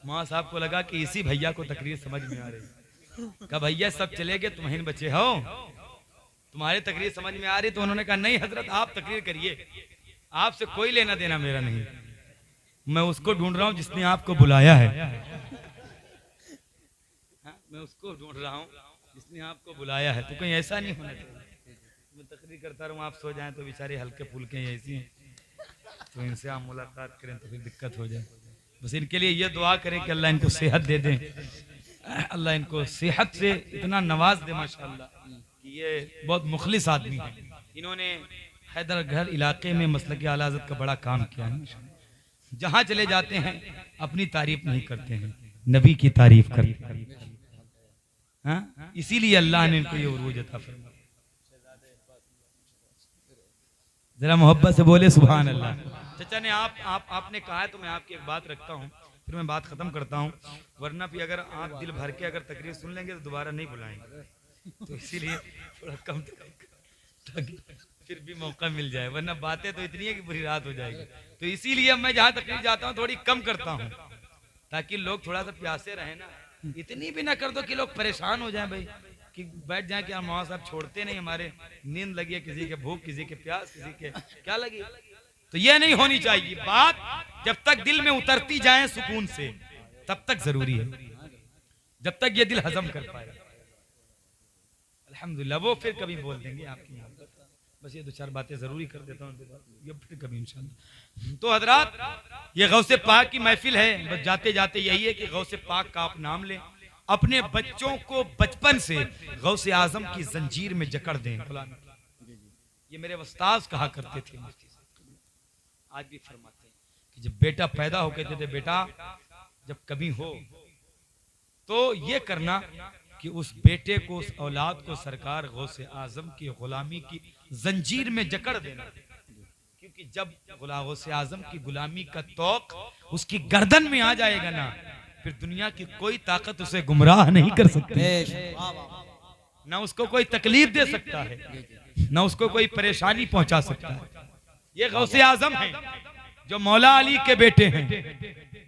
माँ साहब को लगा कि इसी भैया को तकरीर समझ में आ रही। कहा भैया सब चले गए, तुम ही बचे हो, तुम्हारी तकरीर समझ में आ रही। तो उन्होंने कहा नहीं हजरत आप तकरीर करिए, आपसे कोई लेना देना मेरा नहीं, मैं उसको ढूंढ रहा हूँ जिसने आपको बुलाया है। मैं उसको ढूंढ रहा हूँ जिसने आपको बुलाया है। तो कहीं ऐसा नहीं होना चाहिए मैं तकरीर करता रहूँ, आप सो जाएं तो बेचारे हल्के फुल्के ऐसी हैं, तो इनसे आप मुलाकात करें तो फिर दिक्कत हो जाए। बस इनके लिए ये दुआ करें कि अल्लाह इनको सेहत दे दें, अल्लाह इनको सेहत से इतना नवाज दे माशाअल्लाह कि ये बहुत मुखलिस आदमी है। इन्होंने हैदरगढ़ इलाके में मसलक आला हज़रत का बड़ा काम किया है। जहाँ चले जाते हैं अपनी तारीफ नहीं करते हैं, नबी की तारीफ करते हैं। हाँ, इसीलिए अल्लाह ने इनको ये उरूज अता फरमाया। जरा मोहब्बत से बोले सुभान अल्लाह। चचा ने आपने कहा है तो मैं आपकी एक बात रखता हूँ, फिर मैं बात खत्म करता हूँ। वरना भी अगर आप दिल भर के अगर तकरीर सुन लेंगे तो दोबारा नहीं बुलाएंगे, तो इसीलिए थोड़ा कम ताकि फिर भी मौका मिल जाए, वरना बातें तो इतनी है कि बुरी रात हो जाएगी। तो इसीलिए मैं जहाँ तकरीर जाता हूँ थोड़ी कम करता हूँ, ताकि लोग थोड़ा सा प्यासे रहे ना। इतनी भी ना कर दो कि लोग परेशान हो जाएं भाई, कि बैठ जाए कि मौलाना साहब छोड़ते नहीं, हमारे नींद लगी है, किसी के भूख, किसी के प्यास, किसी के क्या लगी। तो ये नहीं होनी चाहिए बात। जब तक दिल में उतरती जाए सुकून से तब तक जरूरी है, जब तक ये दिल हजम कर पाए। अल्हम्दुलिल्लाह वो फिर कभी बोल देंगे आपकी यहाँ। बस ये 2-4 बातें जरूरी कर देता हूँ, ये फिर कभी इंशाल्लाह। तो हजरात, ये गौसे पाक की महफिल है। बस जाते जाते यही है कि गौसे पाक का आप नाम लें, अपने बच्चों को बचपन से गौसे आजम की जंजीर में जकड़ दें। ये मेरे उस्ताद कहा करते थे, आज भी फरमाते हैं कि जब बेटा पैदा हो, कहते थे बेटा जब कभी हो तो ये करना कि उस बेटे को, उस औलाद को सरकार गौसे आजम की गुलामी की जंजीर में जकड़ देना। क्योंकि जब गौसे आजम की गुलामी का तौक उसकी गर्दन में आ जाएगा ना, फिर दुनिया की कोई ताकत उसे गुमराह नहीं कर सकती, ना उसको कोई तकलीफ दे सकता है, ना उसको कोई परेशानी पहुंचा सकता है। ये गौसे आजम हैं जो मौला अली के बेटे हैं,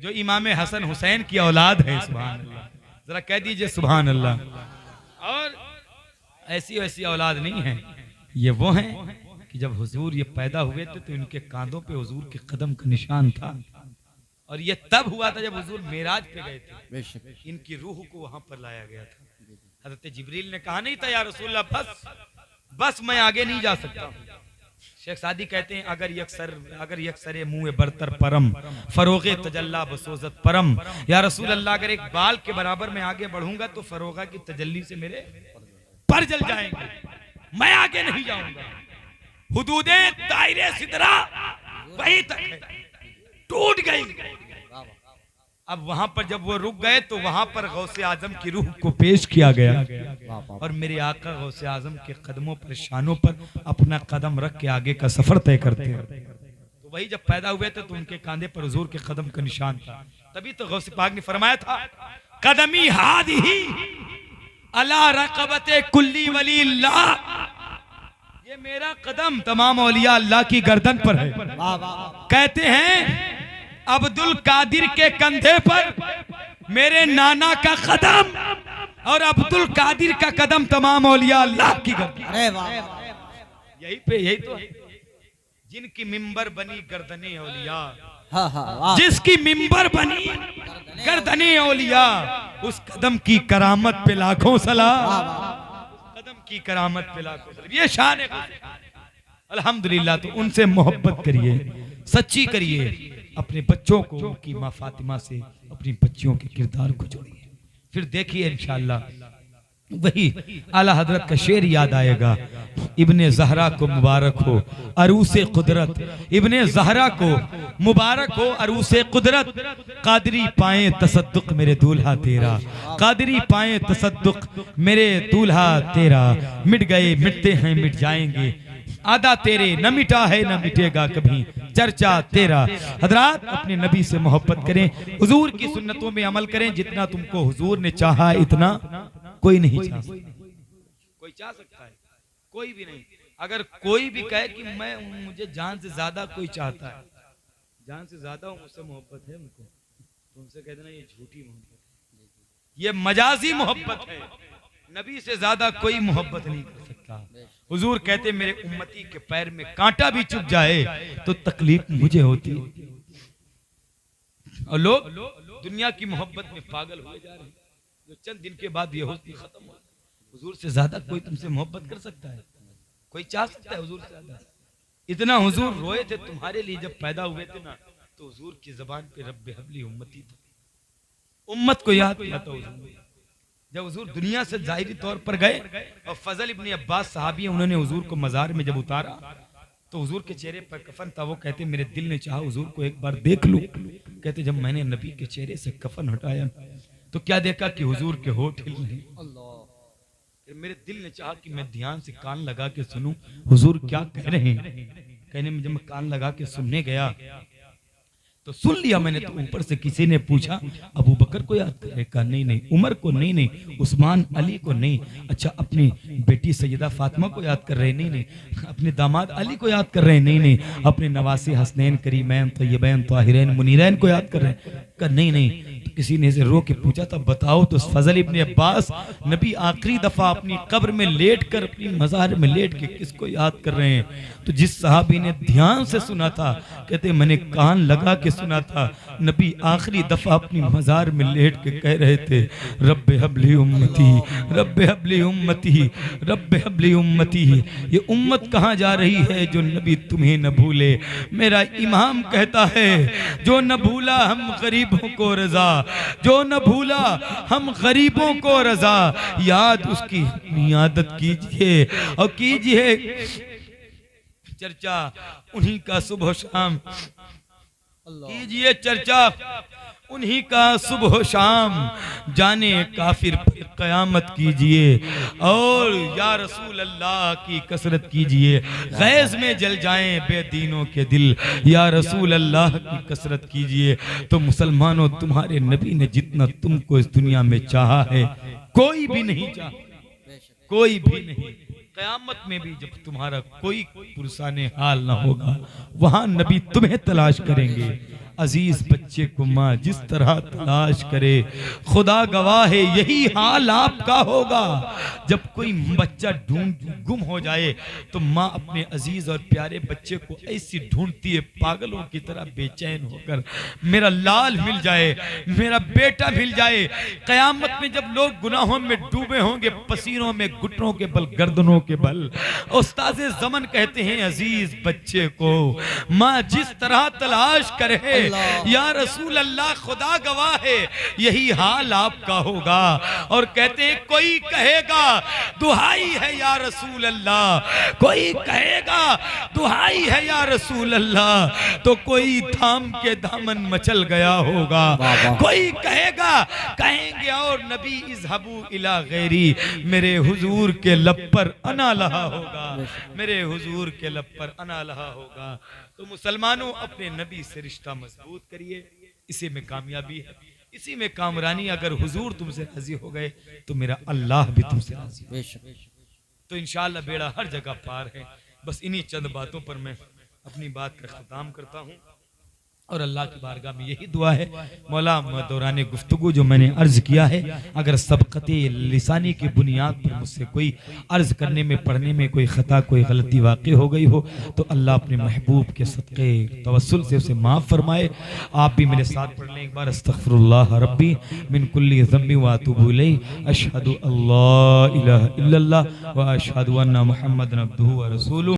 जो इमाम हसन हुसैन की औलाद है। सुभान अल्लाह, जरा कह दीजिए सुभान अल्लाह। और ऐसी वैसी औलाद नहीं है, ये वो हैं कि जब हुजूर ये पैदा हुए थे तो इनके कांधों पे हुजूर के कदम का निशान था। और ये तब हुआ था जब हुजूर मेराज पे गए थे, इनकी रूह को वहां पर लाया गया था। हजरत जिब्रील ने कहा नहीं था या रसूलल्लाह बस मैं आगे नहीं जा सकता। शेख सादी कहते हैं अगर यकसर मुँह बरतर परम फरोगे तजल्ला बसोजत परम, या रसूल अल्लाह अगर एक बाल के बराबर में आगे बढ़ूंगा तो फरोगा की तजल्ली से मेरे पर जल जाएंगे, मैं आगे नहीं जाऊंगा। हुदूदे दायरे सिदरा वहीं तक है, टूट गई। अब वहां पर जब वो रुक गए तो वहां पर गौसे आजम की रूह को पेश किया गया, और मेरे आका गौसे आजम के कदमों पर, शानों पर अपना कदम रख के आगे का सफर तय करते हैं। तो वही जब पैदा हुए थे तो उनके कांधे पर हुजूर के कदम का निशान था। तभी तो गौसे पाक ने फरमाया था कदमी हादिही अला रक़बते कुल्ली वलील्लाह, ये मेरा कदम तमाम औलिया अल्लाह की गर्दन पर है। कहते हैं अब्दुल कादिर के कंधे पर मेरे नाना का कदम और अब्दुल कादिर का कदम तमाम औलिया अल्लाह की गर्दन। अरे वाह, यही पे यही तो है जिनकी मिंबर बनी गर्दने औलिया, हाँ हाँ वाह, जिसकी मिंबर बनी गर्दने औलिया, उस कदम की करामत पे लाखों सलाम, कदम की करामत पे लाखों सलाम। ये शान है अल्हम्दुलिल्लाह। तो उनसे मोहब्बत करिए, सच्ची करिए, अपने बच्चों को उनकी माँ फातिमा से अपनी बच्चियों के किरदार को जोड़िए, फिर देखिए इंशाअल्लाह वही आला हजरत का शेर याद आएगा। इब्ने ज़हरा को मुबारक हो अरूसे कुदरत, इब्ने ज़हरा को मुबारक हो अरूसे कुदरत, कादरी पाए तसद्दुक मेरे दूल्हा तेरा, कादरी पाए तसद्दुक मेरे दूल्हा तेरा, मिट गए मिटते हैं मिट जाएंगे, आदा तेरे न मिटा है न मिटेगा कभी चर्चा तेरा। हजरात अपने नबी से मोहब्बत करें, हुजूर की सुन्नतों में अमल करें। जितना तुमको हुजूर ने चाहा इतना कोई नहीं चाह सकता। कोई चाह सकता है? कोई भी नहीं। अगर कोई भी कहे कि मैं मुझे जान से ज्यादा कोई चाहता है, जान से ज्यादा मुझसे मोहब्बत है उनको, तुमसे कह देना ये झूठी मोहब्बत है, ये मजाजी मोहब्बत है। नबी से ज्यादा कोई मोहब्बत नहीं कर सकता। हुजूर कहते मेरे उम्मती के पैर में कांटा भी चुभ जाए तो तकलीफ मुझे होती है। और लोग दुनिया की मोहब्बत में पागल हुए जा रहे हैं, जो चंद दिन के बाद बेहोशी खत्म हो। हुजूर से ज्यादा कोई तुमसे मोहब्बत कर सकता है? कोई चाह सकता है हुजूर से ज्यादा? इतना हुजूर रोए थे तुम्हारे लिए जब पैदा हुए थे ना, तो हुजूर की जबान पे रब्बे हबली उम्मती था, उम्मत को याद किया था हुजूर। जब हुजूर दुनिया से जाहिरी तौर पर गए और फजल इब्ने अब्बास सहाबी हैं, उन्होंने हुजूर को मजार में जब उतारा तो हुजूर के चेहरे पर कफन था। वो कहते मेरे दिल ने चाहा हुजूर को एक बार देख लूं। कहते जब मैंने नबी के चेहरे से कफन हटाया तो क्या देखा कि हुजूर के होठ हिल रहे। फिर मेरे दिल ने चाहा कि मैं ध्यान से कान लगा के सुनूं हुजूर क्या कह रहे हैं। कहने में जब मैं कान लगा के सुनने गया तो सुन लिया मैंने। तो ऊपर से किसी ने पूछा अबू बकर को याद कर रहे? कहा नहीं नहीं, उमर को नहीं नहीं, उस्मान अली को नहीं। अच्छा अपनी बेटी सैयदा फातिमा को याद कर रहे? नहीं नहीं। अपने दामाद अली को याद कर रहे? नहीं नहीं। अपने नवासी हसनैन करीमैन तय्यबैन ताहिरैन मुनीरैन को याद कर रहे? कहा नहीं नहीं। तो किसी ने से रो के पूछा था बताओ तो फजल इब्ने अब्बास नबी आखिरी दफा अपनी कब्र में लेट कर, अपनी मजार में लेट के किसको याद कर रहे हैं? तो जिस सहाबी ने ध्यान से सुना था, कहते मैंने कान लगा के सुना था, नबी आखिरी दफा अपनी मजार में लेट के कह रहे थे रब्बे हबली उम्मती, रब्बे हबली उम्मती, रब्बे हबली उम्मती। ये उम्मत कहाँ जा रही है जो नबी तुम्हें न भूले? मेरा इमाम कहता है जो न भूला हम गरीबों को रजा, जो न भूला हम गरीबों को रजा, याद उसकी आदत कीजिए और कीजिए चर्चा उन्हीं का सुबह शाम, कीजिए चर्चा उन्हीं का सुबह शाम, जाने काफिर पर कयामत कीजिए और या रसूल अल्लाह की कसरत कीजिए, गैज़ में जल जाएं बेदीनों के दिल, या रसूल अल्लाह की कसरत कीजिए। तो मुसलमानों तुम्हारे नबी ने जितना तुमको इस दुनिया में चाहा है कोई भी नहीं चाहा, कोई भी नहीं। कयामत में भी जब तुम्हारा कोई पुरसाने हाल ना होगा, वहां नबी तुम्हें तलाश करेंगे। अजीज बच्चे को माँ जिस तरह तलाश करे, खुदा गवाह है यही हाल आपका होगा। जब कोई बच्चा गुम हो जाए तो माँ अपने अजीज और प्यारे बच्चे को ऐसी ढूंढती है पागलों की तरह बेचैन होकर, मेरा लाल मिल जाए, मेरा बेटा मिल जाए। कयामत में जब लोग गुनाहों में डूबे होंगे, पसीनों में, घुटनों के बल, गर्दनों के बल, उस्ताज़े ज़मन कहते हैं अजीज बच्चे को माँ जिस तरह तलाश करे, या रसूल अल्लाह खुदा गवाह है यही हाल आपका होगा। और कहते हैं कोई कहेगा दुहाई है या रसूल अल्लाह, कोई कहेगा दुहाई है या रसूल अल्लाह, तो कोई थाम के दामन मचल गया होगा। कोई कहेगा, कहेंगे और नबी इज़हबू इला गैरी, मेरे हुजूर के लब पर अना लहा होगा, मेरे हुजूर के लब पर अना लहा होगा। तो मुसलमानों अपने नबी से रिश्ता मजबूत करिए, इसी में कामयाबी है, इसी में कामरानी। अगर हुजूर तुमसे राजी हो गए तो मेरा अल्लाह भी तुमसे राजी है। तो इंशाअल्लाह बेड़ा हर जगह पार है। बस इन्हीं चंद बातों पर मैं अपनी बात का ख़त्म करता हूँ। और अल्लाह की बारगाह में यही दुआ है मौला दौरान गुफ्तगू जो मैंने अर्ज किया है, अगर सबकते लिसानी की बुनियाद पर मुझसे कोई अर्ज करने में पढ़ने में कोई खता कोई गलती वाक़ई हो गई हो तो अल्लाह अपने महबूब के सदक़े तवस्सुल से उसे माफ़ फरमाए। आप भी मेरे साथ पढ़ लें एक बार, अस्तग़फिरुल्लाह रब्बी मिन कुल्ली ज़म्बि व अतूबु इलैहि, अशहदु अल्ला इलाहा इल्लल्लाह व अशहदु अन्ना मुहम्मदन अब्दुहु व रसूलुहु।